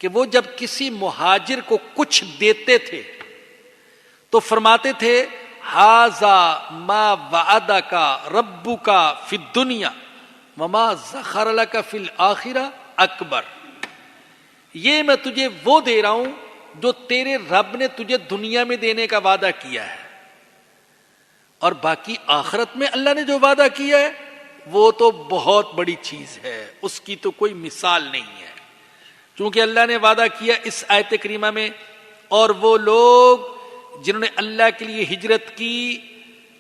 کہ وہ جب کسی مہاجر کو کچھ دیتے تھے تو فرماتے تھے ھذا ما وعدک ربک فی الدنیا وما ذخر لک فی الآخرہ اکبر، یہ میں تجھے وہ دے رہا ہوں جو تیرے رب نے تجھے دنیا میں دینے کا وعدہ کیا ہے، اور باقی آخرت میں اللہ نے جو وعدہ کیا ہے وہ تو بہت بڑی چیز ہے، اس کی تو کوئی مثال نہیں ہے۔ چونکہ اللہ نے وعدہ کیا اس آیت کریمہ میں، اور وہ لوگ جنہوں نے اللہ کے لیے ہجرت کی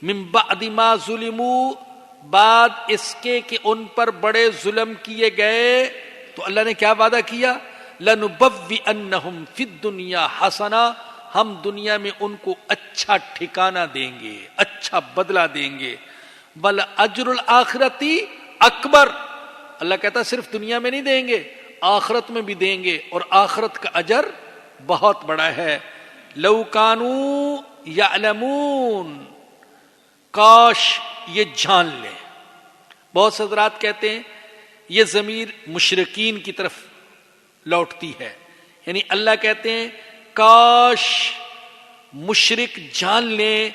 من بعد ما ظلموا، بعد اس کے کہ ان پر بڑے ظلم کیے گئے، تو اللہ نے کیا وعدہ کیا؟ لَنُبَوِّئَنَّهُمْ فِي الدُّنْيَا حَسَنَةً، ہم دنیا میں ان کو اچھا ٹھکانہ دیں گے، اچھا بدلہ دیں گے، وَلَأَجْرُ الْآخِرَةِ اکبر، اللہ کہتا صرف دنیا میں نہیں دیں گے، آخرت میں بھی دیں گے، اور آخرت کا اجر بہت بڑا ہے۔ لَوْ كَانُوا يَعْلَمُونَ، کاش یہ جان لیں۔ بہت سے حضرات کہتے ہیں یہ ضمیر مشرکین کی طرف لوٹتی ہے، یعنی اللہ کہتے ہیں کاش مشرک جان لیں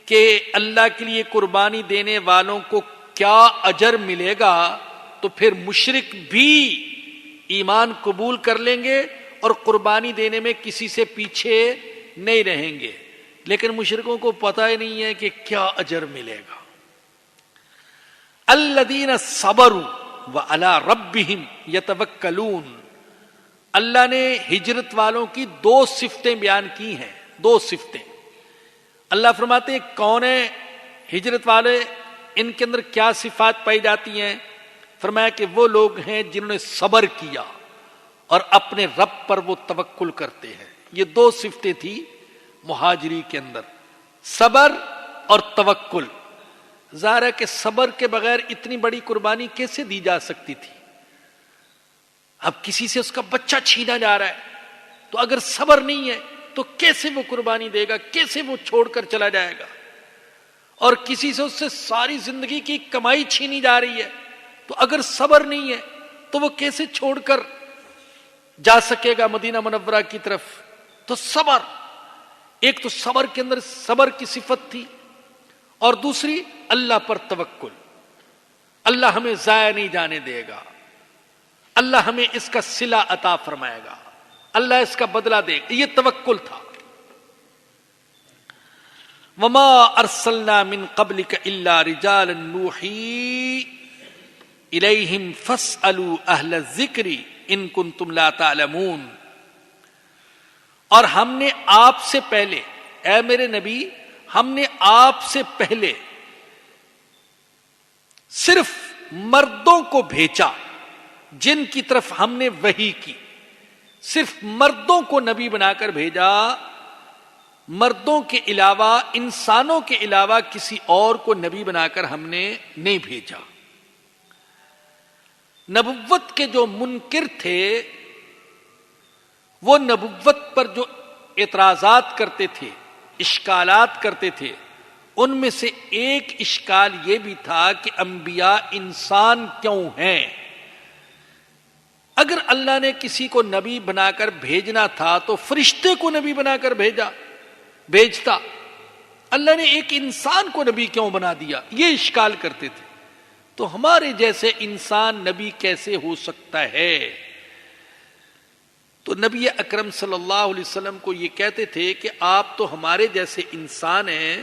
کہ اللہ کے لیے قربانی دینے والوں کو کیا اجر ملے گا، تو پھر مشرک بھی ایمان قبول کر لیں گے اور قربانی دینے میں کسی سے پیچھے نہیں رہیں گے۔ لیکن مشرکوں کو پتہ ہی نہیں ہے کہ کیا اجر ملے گا۔ الذین صبروا وعلی ربہم یتوکلون، اللہ نے ہجرت والوں کی دو صفتیں بیان کی ہیں، دو صفتیں۔ اللہ فرماتے ہیں کون ہیں ہجرت والے، ان کے اندر کیا صفات پائی جاتی ہیں؟ فرمایا کہ وہ لوگ ہیں جنہوں نے صبر کیا اور اپنے رب پر وہ توکل کرتے ہیں۔ یہ دو صفتیں تھی مہاجری کے اندر، صبر اور توکل۔ ظاہر ہے کہ صبر کے بغیر اتنی بڑی قربانی کیسے دی جا سکتی تھی؟ اب کسی سے اس کا بچہ چھینا جا رہا ہے، تو اگر صبر نہیں ہے تو کیسے وہ قربانی دے گا، کیسے وہ چھوڑ کر چلا جائے گا؟ اور کسی سے اس سے ساری زندگی کی کمائی چھینی جا رہی ہے، تو اگر صبر نہیں ہے تو وہ کیسے چھوڑ کر جا سکے گا مدینہ منورہ کی طرف؟ تو صبر، ایک تو صبر کے اندر صبر کی صفت تھی، اور دوسری اللہ پر توکل۔ اللہ ہمیں ضائع نہیں جانے دے گا، اللہ ہمیں اس کا صلہ عطا فرمائے گا، اللہ اس کا بدلہ دے گا، یہ توکل تھا۔ وما ارسلنا من قبلک الا رجالا نوحی الیہم فاسألوا اہل الذکر ان کنتم لا تعلمون، اور ہم نے آپ سے پہلے، اے میرے نبی، ہم نے آپ سے پہلے صرف مردوں کو بھیجا جن کی طرف ہم نے وحی کی، صرف مردوں کو نبی بنا کر بھیجا، مردوں کے علاوہ، انسانوں کے علاوہ کسی اور کو نبی بنا کر ہم نے نہیں بھیجا۔ نبوت کے جو منکر تھے وہ نبوت پر جو اعتراضات کرتے تھے، اشکالات کرتے تھے، ان میں سے ایک اشکال یہ بھی تھا کہ انبیاء انسان کیوں ہیں؟ اگر اللہ نے کسی کو نبی بنا کر بھیجنا تھا تو فرشتے کو نبی بنا کر بھیجتا، اللہ نے ایک انسان کو نبی کیوں بنا دیا؟ یہ اشکال کرتے تھے۔ تو ہمارے جیسے انسان نبی کیسے ہو سکتا ہے؟ تو نبی اکرم صلی اللہ علیہ وسلم کو یہ کہتے تھے کہ آپ تو ہمارے جیسے انسان ہیں،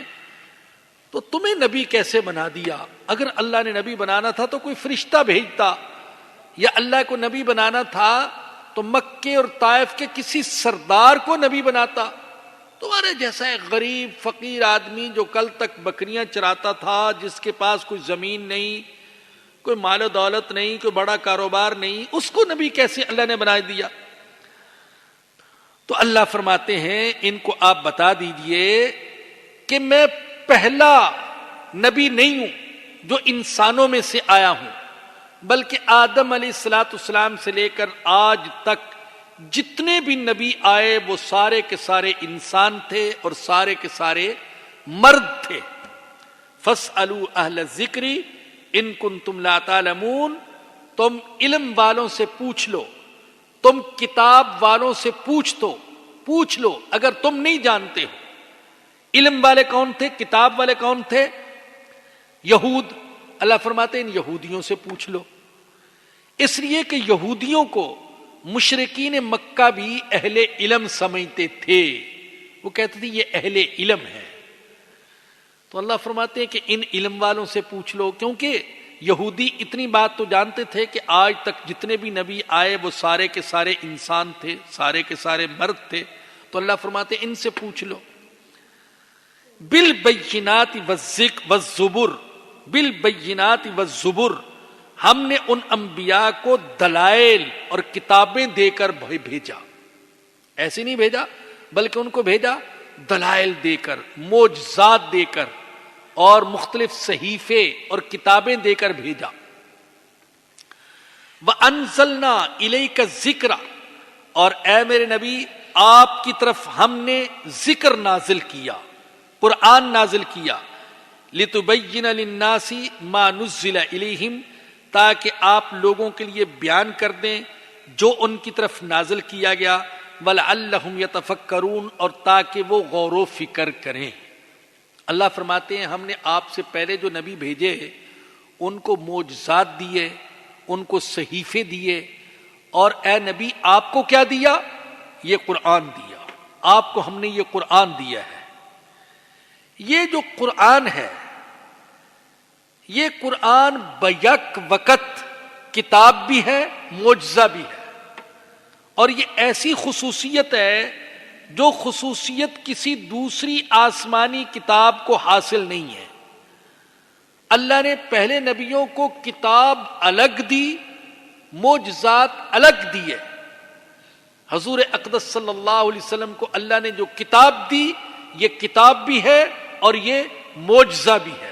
تو تمہیں نبی کیسے بنا دیا؟ اگر اللہ نے نبی بنانا تھا تو کوئی فرشتہ بھیجتا، یا اللہ کو نبی بنانا تھا تو مکے اور طائف کے کسی سردار کو نبی بناتا۔ تمہارے جیسا ایک غریب فقیر آدمی جو کل تک بکریاں چراتا تھا، جس کے پاس کوئی زمین نہیں، کوئی مال و دولت نہیں، کوئی بڑا کاروبار نہیں، اس کو نبی کیسے اللہ نے بنا دیا؟ تو اللہ فرماتے ہیں ان کو آپ بتا دیجئے کہ میں پہلا نبی نہیں ہوں جو انسانوں میں سے آیا ہوں، بلکہ آدم علیہ السلام سے لے کر آج تک جتنے بھی نبی آئے وہ سارے کے سارے انسان تھے اور سارے کے سارے مرد تھے۔ فاسألوا اہل الذکر ان کنتم لا تعلمون، تم علم والوں سے پوچھ لو، تم کتاب والوں سے پوچھ لو اگر تم نہیں جانتے ہو۔ علم والے کون تھے؟ کتاب والے کون تھے؟ یہود۔ اللہ فرماتے ہیں ان یہودیوں سے پوچھ لو، اس لیے کہ یہودیوں کو مشرکین مکہ بھی اہل علم سمجھتے تھے، وہ کہتے تھے یہ اہل علم ہے۔ تو اللہ فرماتے ہیں کہ ان علم والوں سے پوچھ لو، کیونکہ یہودی اتنی بات تو جانتے تھے کہ آج تک جتنے بھی نبی آئے وہ سارے کے سارے انسان تھے، سارے کے سارے مرد تھے. تو اللہ فرماتے ان سے پوچھ لو. بالبینات والزبر، بالبینات والزبر، ہم نے ان انبیاء کو دلائل اور کتابیں دے کر بھیجا. ایسے نہیں بھیجا بلکہ ان کو بھیجا دلائل دے کر، معجزات دے کر، اور مختلف صحیفے اور کتابیں دے کر بھیجا. وَأَنزَلْنَا إِلَيْكَ الذِّكْرَ، اور اے میرے نبی آپ کی طرف ہم نے ذکر نازل کیا، قرآن نازل کیا. لِتُبَيِّنَ لِلنَّاسِ مَا نُزِّلَ إِلَيْهِمْ، تاکہ آپ لوگوں کے لیے بیان کر دیں جو ان کی طرف نازل کیا گیا. وَلَعَلَّهُمْ يَتَفَكَّرُونَ، اور تاکہ وہ غور و فکر کریں. اللہ فرماتے ہیں ہم نے آپ سے پہلے جو نبی بھیجے ان کو معجزات دیے، ان کو صحیفے دیے، اور اے نبی آپ کو کیا دیا؟ یہ قرآن دیا. آپ کو ہم نے یہ قرآن دیا ہے. یہ جو قرآن ہے، یہ قرآن بیک وقت کتاب بھی ہے، معجزہ بھی ہے. اور یہ ایسی خصوصیت ہے جو خصوصیت کسی دوسری آسمانی کتاب کو حاصل نہیں ہے. اللہ نے پہلے نبیوں کو کتاب الگ دی، معجزات الگ دیے. حضور اقدس صلی اللہ علیہ وسلم کو اللہ نے جو کتاب دی، یہ کتاب بھی ہے اور یہ معجزہ بھی ہے.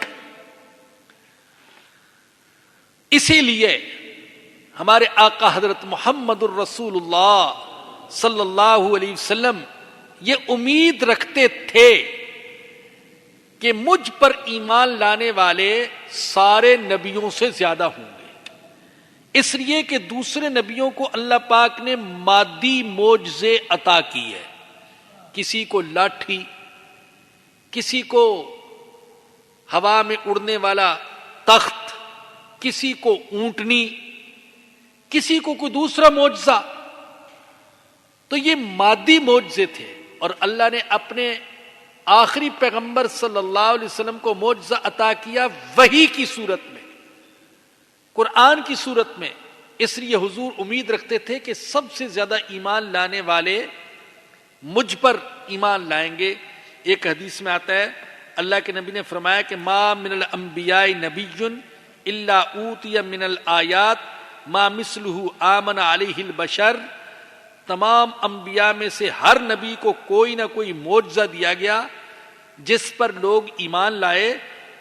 اسی لیے ہمارے آقا حضرت محمد الرسول اللہ صلی اللہ علیہ وسلم یہ امید رکھتے تھے کہ مجھ پر ایمان لانے والے سارے نبیوں سے زیادہ ہوں گے. اس لیے کہ دوسرے نبیوں کو اللہ پاک نے مادی معجزے عطا کی ہے. کسی کو لاٹھی، کسی کو ہوا میں اڑنے والا تخت، کسی کو اونٹنی، کسی کو کوئی دوسرا معجزہ. تو یہ مادی معجزے تھے، اور اللہ نے اپنے آخری پیغمبر صلی اللہ علیہ وسلم کو معجزہ عطا کیا وحی کی صورت میں، قرآن کی صورت میں. اس لیے حضور امید رکھتے تھے کہ سب سے زیادہ ایمان لانے والے مجھ پر ایمان لائیں گے. ایک حدیث میں آتا ہے اللہ کے نبی نے فرمایا کہ ما من الانبیاء نبی الا اوتی من الآیات ما مثلہ آمن علیہ البشر. تمام انبیاء میں سے ہر نبی کو کوئی نہ کوئی معجزہ دیا گیا جس پر لوگ ایمان لائے.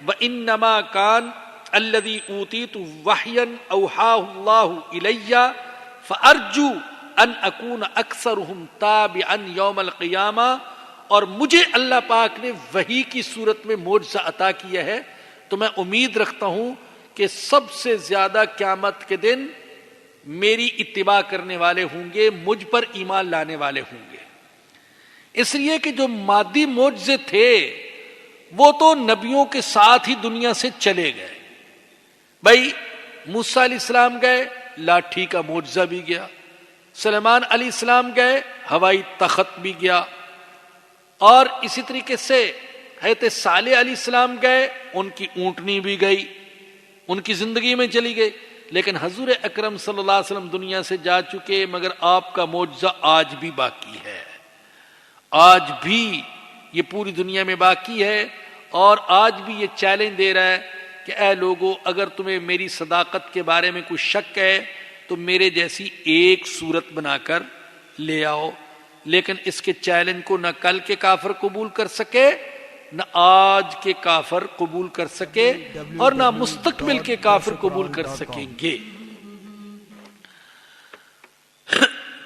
وَإِنَّمَا كَانَ الَّذِي أُوتِيتُ وَحْيًا أَوْحَاهُ اللَّهُ إِلَيَّ فَأَرْجُو أَنْ أَكُونَ أَكْثَرُهُمْ تَابِعًا يَوْمَ الْقِيَامَةِ. اور مجھے اللہ پاک نے وحی کی صورت میں معجزہ عطا کیا ہے، تو میں امید رکھتا ہوں کہ سب سے زیادہ قیامت کے دن میری اتباع کرنے والے ہوں گے، مجھ پر ایمان لانے والے ہوں گے. اس لیے کہ جو مادی معجزے تھے وہ تو نبیوں کے ساتھ ہی دنیا سے چلے گئے. بھائی موسیٰ علیہ السلام گئے، لاٹھی کا معجزہ بھی گیا. سلیمان علیہ السلام گئے، ہوائی تخت بھی گیا. اور اسی طریقے سے حضرت صالح علیہ السلام گئے، ان کی اونٹنی بھی گئی، ان کی زندگی میں چلی گئی. لیکن حضور اکرم صلی اللہ علیہ وسلم دنیا سے جا چکے، مگر آپ کا معجزہ آج بھی باقی ہے. آج بھی یہ پوری دنیا میں باقی ہے، اور آج بھی یہ چیلنج دے رہا ہے کہ اے لوگو، اگر تمہیں میری صداقت کے بارے میں کوئی شک ہے تو میرے جیسی ایک صورت بنا کر لے آؤ. لیکن اس کے چیلنج کو نہ کل کے کافر قبول کر سکے، نہ آج کے کافر قبول کر سکے، اور نہ مستقبل کے کافر قبول کر سکیں گے.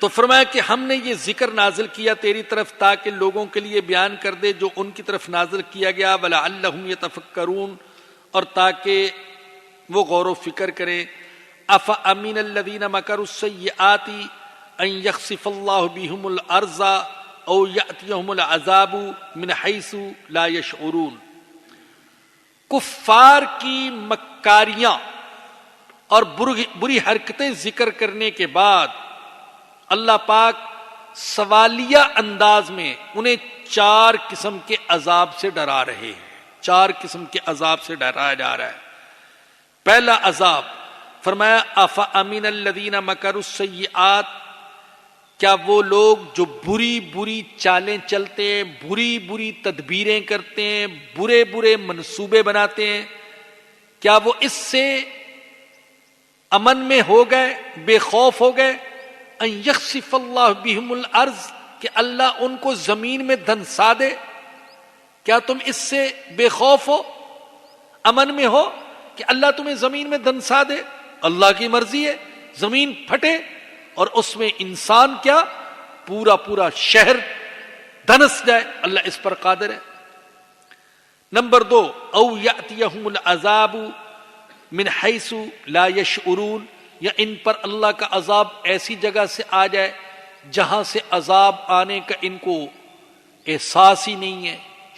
تو فرمایا کہ ہم نے یہ ذکر نازل کیا تیری طرف تاکہ لوگوں کے لیے بیان کر دے جو ان کی طرف نازل کیا گیا. وَلَعَلَّهُمْ يَتَفَكَّرُونَ، اور تاکہ وہ غور و فکر کریں. أَفَأَمِنَ الَّذِينَ مَكَرُوا السَّيِّئَاتِ أَن يَخْسِفَ اللَّهُ بِهِمُ الْأَرْضَ أَوْ يَأْتِيَهُمُ الْعَذَابُ مِنْ حَيْثُ لَا يَشْعُرُونَ. کفار کی مکاریاں اور بری حرکتیں ذکر کرنے کے بعد اللہ پاک سوالیہ انداز میں انہیں 4 قسم کے عذاب سے ڈرا رہے ہیں. 4 قسم کے عذاب سے ڈرایا جا رہا ہے. پہلا عذاب فرمایا افامن الذین مکروا السیئات، کیا وہ لوگ جو بری بری چالیں چلتے ہیں، بری بری تدبیریں کرتے ہیں، برے برے منصوبے بناتے ہیں، کیا وہ اس سے امن میں ہو گئے، بے خوف ہو گئے؟ ان یخسف اللہ بہم الارض، کہ اللہ ان کو زمین میں دھنسا دے، کیا تم اس سے بے خوف ہو، امن میں ہو کہ اللہ تمہیں زمین میں دھنسا دے؟ اللہ کی مرضی ہے، زمین پھٹے اور اس میں انسان کیا پورا پورا شہر دھنس جائے، اللہ اس پر قادر ہے۔ نمبر 2، او یاتیہم العذاب من حیث لا یشعرون، یا ان پر اللہ کا عذاب ایسی جگہ سے آ جائے جہاں سے عذاب آنے کا ان کو احساس ہی نہیں ہے،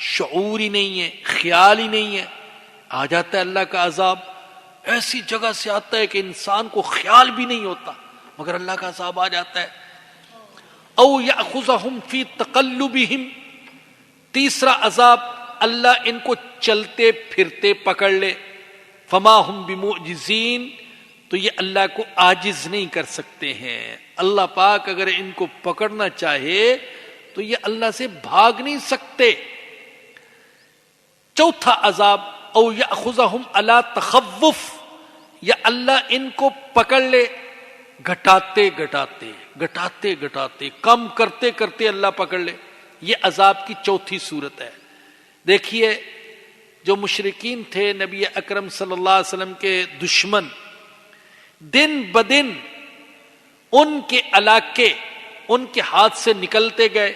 شعور ہی نہیں ہے، خیال ہی نہیں ہے۔ آ جاتا ہے اللہ کا عذاب، ایسی جگہ سے آتا ہے کہ انسان کو خیال بھی نہیں ہوتا، مگر اللہ کا عذاب آ جاتا ہے۔ او یاخذہم فی تقلبہم، تیسرا عذاب اللہ ان کو چلتے پھرتے پکڑ لے، فما ہم بمعجزین، تو یہ اللہ کو عاجز نہیں کر سکتے ہیں۔ اللہ پاک اگر ان کو پکڑنا چاہے تو یہ اللہ سے بھاگ نہیں سکتے۔ چوتھا عذاب او یاخذہم علی تخوف، یا اللہ ان کو پکڑ لے گھٹاتے گھٹاتے گھٹاتے گھٹاتے، کم کرتے کرتے اللہ پکڑ لے۔ یہ عذاب کی چوتھی صورت ہے۔ دیکھیے جو مشرکین تھے، نبی اکرم صلی اللہ علیہ وسلم کے دشمن، دن بدن ان کے علاقے ان کے ہاتھ سے نکلتے گئے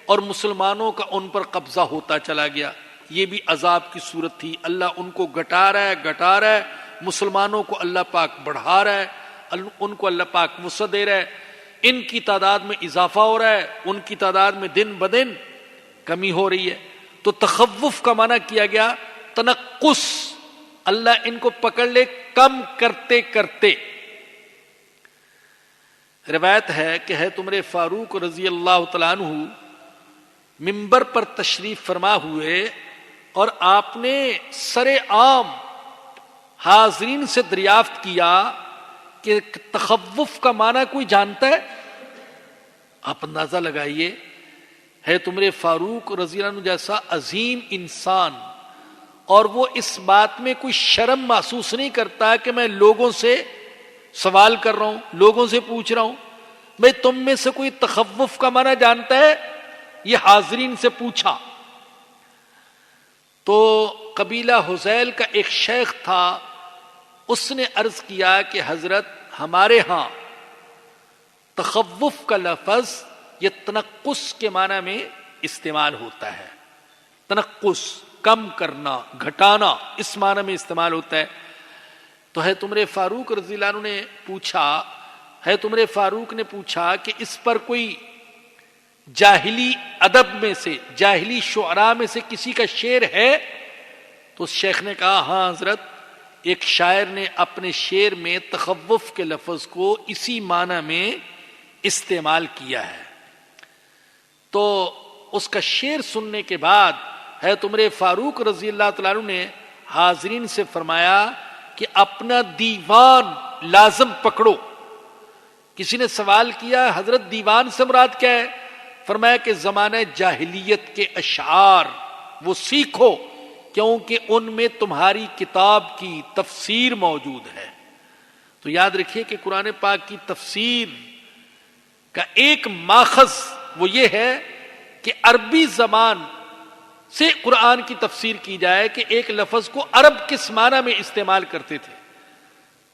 اور مسلمانوں کا ان پر قبضہ ہوتا چلا گیا۔ یہ بھی عذاب کی صورت تھی۔ اللہ ان کو گھٹا رہا ہے گھٹا رہا ہے، مسلمانوں کو اللہ پاک بڑھا رہا ہے، ان کو اللہ پاک وسعت دے رہا ہے، ان کی تعداد میں اضافہ ہو رہا ہے، ان کی تعداد میں دن بدن کمی ہو رہی ہے۔ تو تخوف کا معنی کیا گیا تنقص، اللہ ان کو پکڑ لے کم کرتے کرتے۔ روایت ہے کہ ہے عمر فاروق رضی اللہ تعالیٰ عنہ منبر پر تشریف فرما ہوئے اور آپ نے سر عام حاضرین سے دریافت کیا کہ تخوف کا معنی کوئی جانتا ہے؟ آپ اندازہ لگائیے، ہے عمر فاروق رضی اللہ عنہ جیسا عظیم انسان، اور وہ اس بات میں کوئی شرم محسوس نہیں کرتا کہ میں لوگوں سے سوال کر رہا ہوں، لوگوں سے پوچھ رہا ہوں، بھئی تم میں سے کوئی تخوف کا معنی جانتا ہے؟ یہ حاضرین سے پوچھا تو قبیلہ حذیل کا ایک شیخ تھا، اس نے عرض کیا کہ حضرت ہمارے ہاں تخوف کا لفظ یہ تنقص کے معنی میں استعمال ہوتا ہے، تنقص کم کرنا گھٹانا اس معنی میں استعمال ہوتا ہے۔ تو ہے عمر فاروق رضی اللہ عنہ نے پوچھا، ہے عمر فاروق نے پوچھا کہ اس پر کوئی جاہلی ادب میں سے، جاہلی شعراء میں سے کسی کا شعر ہے؟ تو اس شیخ نے کہا ہاں حضرت، ایک شاعر نے اپنے شعر میں تخوف کے لفظ کو اسی معنی میں استعمال کیا ہے۔ تو اس کا شعر سننے کے بعد حضرت عمر فاروق رضی اللہ تعالیٰ عنہ نے حاضرین سے فرمایا کہ اپنا دیوان لازم پکڑو۔ کسی نے سوال کیا حضرت دیوان سے مراد کیا ہے؟ فرمایا کہ زمانہ جاہلیت کے اشعار وہ سیکھو، کیونکہ ان میں تمہاری کتاب کی تفسیر موجود ہے۔ تو یاد رکھیے کہ قرآن پاک کی تفسیر کا ایک ماخذ وہ یہ ہے کہ عربی زبان سے قرآن کی تفسیر کی جائے کہ ایک لفظ کو عرب کس معنی میں استعمال کرتے تھے،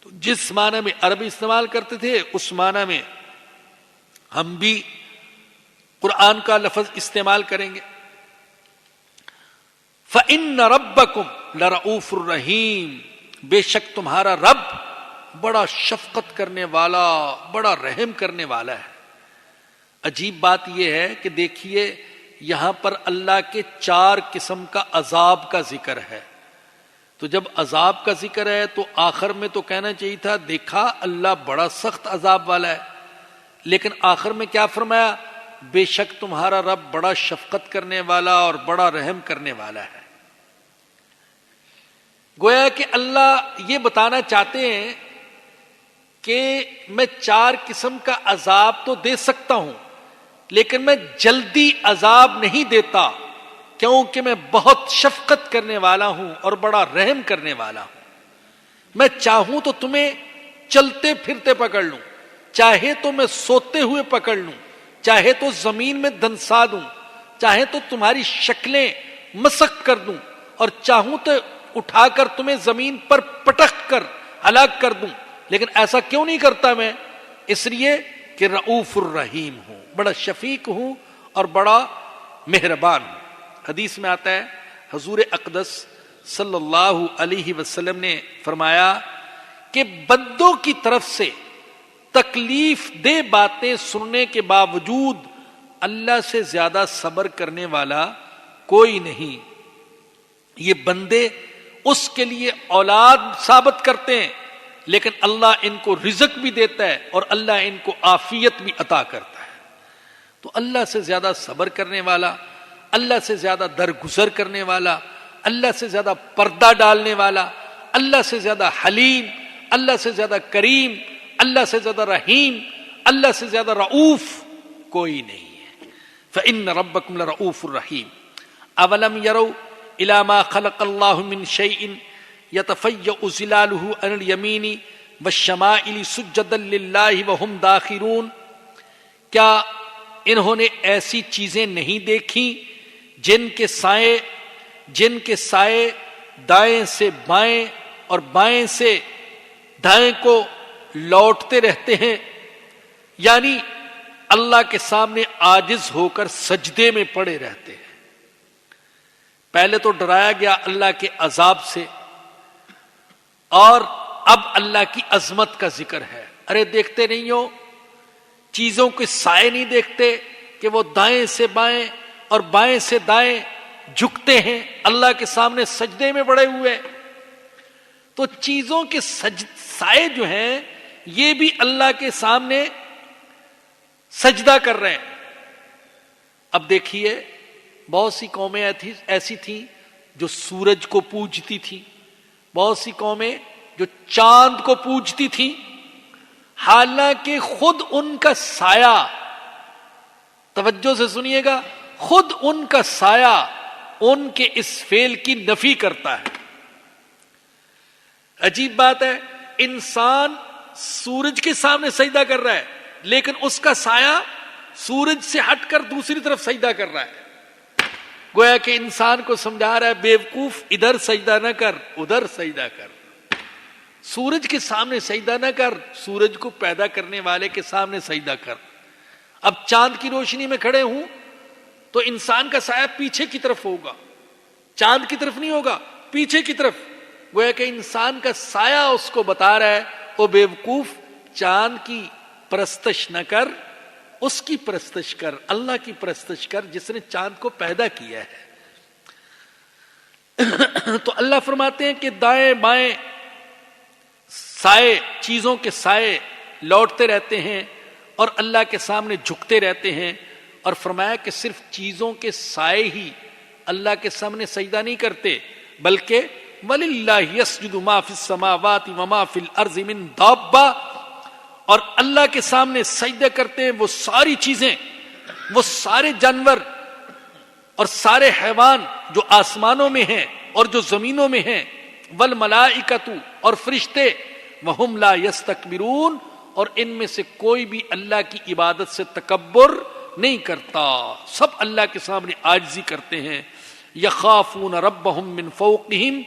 تو جس معنی میں عرب استعمال کرتے تھے اس معنی میں ہم بھی قرآن کا لفظ استعمال کریں گے۔ فَإِنَّ رَبَّكُمْ لَرَؤُوفٌ الرَّحِيمٌ، بے شک تمہارا رب بڑا شفقت کرنے والا، بڑا رحم کرنے والا ہے۔ عجیب بات یہ ہے کہ دیکھیے یہاں پر اللہ کے 4 قسم کا عذاب کا ذکر ہے، تو جب عذاب کا ذکر ہے تو آخر میں تو کہنا چاہیے تھا دیکھا اللہ بڑا سخت عذاب والا ہے، لیکن آخر میں کیا فرمایا؟ بے شک تمہارا رب بڑا شفقت کرنے والا اور بڑا رحم کرنے والا ہے۔ گویا کہ اللہ یہ بتانا چاہتے ہیں کہ میں 4 قسم کا عذاب تو دے سکتا ہوں، لیکن میں جلدی عذاب نہیں دیتا، کیونکہ میں بہت شفقت کرنے والا ہوں اور بڑا رحم کرنے والا ہوں۔ میں چاہوں تو تمہیں چلتے پھرتے پکڑ لوں، چاہے تو میں سوتے ہوئے پکڑ لوں، چاہے تو زمین میں دنسا دوں، چاہے تو تمہاری شکلیں مسخ کر دوں، اور چاہوں تو اٹھا کر تمہیں زمین پر پٹک کر ہلاک کر دوں، لیکن ایسا کیوں نہیں کرتا میں؟ اس لیے کہ رؤوف الرحیم ہوں، بڑا شفیق ہوں اور بڑا مہربان ہوں۔ حدیث میں آتا ہے حضور اقدس صلی اللہ علیہ وسلم نے فرمایا کہ بندوں کی طرف سے تکلیف دہ باتیں سننے کے باوجود اللہ سے زیادہ صبر کرنے والا کوئی نہیں۔ یہ بندے اس کے لیے اولاد ثابت کرتے ہیں، لیکن اللہ ان کو رزق بھی دیتا ہے اور اللہ ان کو عافیت بھی عطا کرتا ہے۔ تو اللہ سے زیادہ صبر کرنے والا، اللہ سے زیادہ درگزر کرنے والا، اللہ سے زیادہ پردہ ڈالنے والا، اللہ سے زیادہ حلیم، اللہ سے زیادہ کریم، اللہ سے زیادہ رحیم، اللہ سے زیادہ رؤوف کوئی نہیں ہے۔ فإن ربکم لرؤوف الرحیم۔ اولم یروا الی ما خلق اللہ من شیء یتفیأ ظلالہ عن الیمین والشمائل سجدا للہ وہم داخرون۔ کیا انہوں نے ایسی چیزیں نہیں دیکھی جن کے سائے دائیں سے بائیں اور بائیں سے دائیں کو لوٹتے رہتے ہیں، یعنی اللہ کے سامنے عاجز ہو کر سجدے میں پڑے رہتے ہیں۔ پہلے تو ڈرایا گیا اللہ کے عذاب سے، اور اب اللہ کی عظمت کا ذکر ہے۔ ارے دیکھتے نہیں ہو، چیزوں کے سائے نہیں دیکھتے کہ وہ دائیں سے بائیں اور بائیں سے دائیں جھکتے ہیں، اللہ کے سامنے سجدے میں پڑے ہوئے۔ تو چیزوں کے سائے جو ہیں یہ بھی اللہ کے سامنے سجدہ کر رہے ہیں۔ اب دیکھیے، بہت سی قومیں ایسی تھیں جو سورج کو پوجتی تھیں، بہت سی قومیں جو چاند کو پوجتی تھیں، حالانکہ خود ان کا سایہ، توجہ سے سنیے گا، خود ان کا سایہ ان کے اس فعل کی نفی کرتا ہے۔ عجیب بات ہے، انسان سورج کے سامنے سجدہ کر رہا ہے، لیکن اس کا سایہ سورج سے ہٹ کر دوسری طرف سجدہ کر رہا ہے۔ گویا کہ انسان کو سمجھا رہا ہے، بیوقوف ادھر سجدہ نہ کر، ادھر سجدہ کر، سورج کے سامنے سجدہ نہ کر، سورج کو پیدا کرنے والے کے سامنے سجدہ کر۔ اب چاند کی روشنی میں کھڑے ہوں تو انسان کا سایہ پیچھے کی طرف ہوگا، چاند کی طرف نہیں ہوگا، پیچھے کی طرف۔ گویا کہ انسان کا سایہ اس کو بتا رہا ہے، او بیوقوف، چاند کی پرستش نہ کر، اس کی پرستش کر، اللہ کی پرستش کر جس نے چاند کو پیدا کیا ہے۔ تو اللہ فرماتے ہیں کہ دائیں بائیں سائے، چیزوں کے سائے لوٹتے رہتے ہیں اور اللہ کے سامنے جھکتے رہتے ہیں، اور فرمایا کہ صرف چیزوں کے سائے ہی اللہ کے سامنے سجدہ نہیں کرتے، بلکہ وَلِلَّهِ يَسْجُدُ مَا فِي السَّمَاوَاتِ وَمَا فِي الْأَرْضِ مِن دَابَّةٍ، اور اللہ کے سامنے سجدہ کرتے ہیں وہ ساری چیزیں، وہ سارے جانور اور سارے حیوان جو آسمانوں میں ہیں اور جو زمینوں میں ہیں، وَالْمَلَائِكَةُ، اور فرشتے، وَهُمْ لَا يَسْتَكْبِرُونَ، اور ان میں سے کوئی بھی اللہ کی عبادت سے تکبر نہیں کرتا، سب اللہ کے سامنے عاجزی کرتے ہیں۔ یخافون ربہم من فوقہم،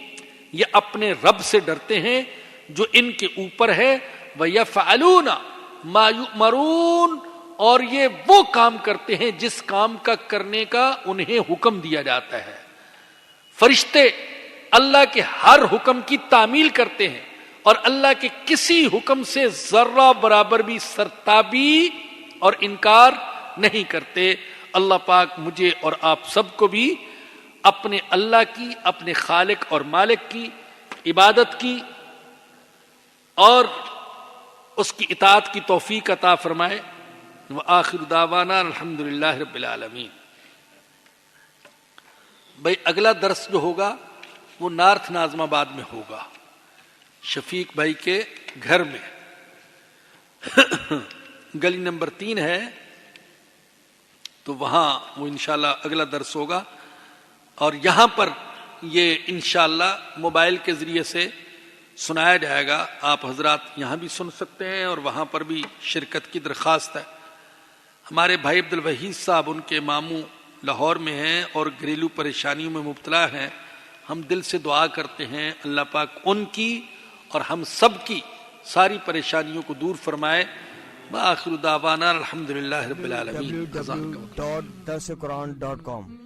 یہ اپنے رب سے ڈرتے ہیں جو ان کے اوپر ہے، ویفعلون ما یؤمرون، اور یہ وہ کام کرتے ہیں جس کام کا کرنے کا انہیں حکم دیا جاتا ہے۔ فرشتے اللہ کے ہر حکم کی تعمیل کرتے ہیں اور اللہ کے کسی حکم سے ذرہ برابر بھی سرتابی اور انکار نہیں کرتے۔ اللہ پاک مجھے اور آپ سب کو بھی اپنے اللہ کی، اپنے خالق اور مالک کی عبادت کی اور اس کی اطاعت کی توفیق عطا فرمائے۔ وآخر دعوانا الحمدللہ رب العالمین۔ بھئی اگلا درس جو ہوگا وہ نارتھ ناظم آباد میں ہوگا، شفیق بھائی کے گھر میں، گلی نمبر 3 ہے، تو وہاں وہ انشاءاللہ اگلا درس ہوگا. اور یہاں پر یہ انشاءاللہ موبائل کے ذریعے سے سنایا جائے گا. آپ حضرات یہاں بھی سن سکتے ہیں اور وہاں پر بھی شرکت کی درخواست ہے. ہمارے بھائی عبدالوحید صاحب ان کے ماموں لاہور میں ہیں اور گھریلو پریشانیوں میں مبتلا ہیں. ہم دل سے دعا کرتے ہیں اللہ پاک ان کی اور ہم سب کی ساری پریشانیوں کو دور فرمائے. وآخر دعوانا الحمدللہ رب العالمین. www.darsequran.com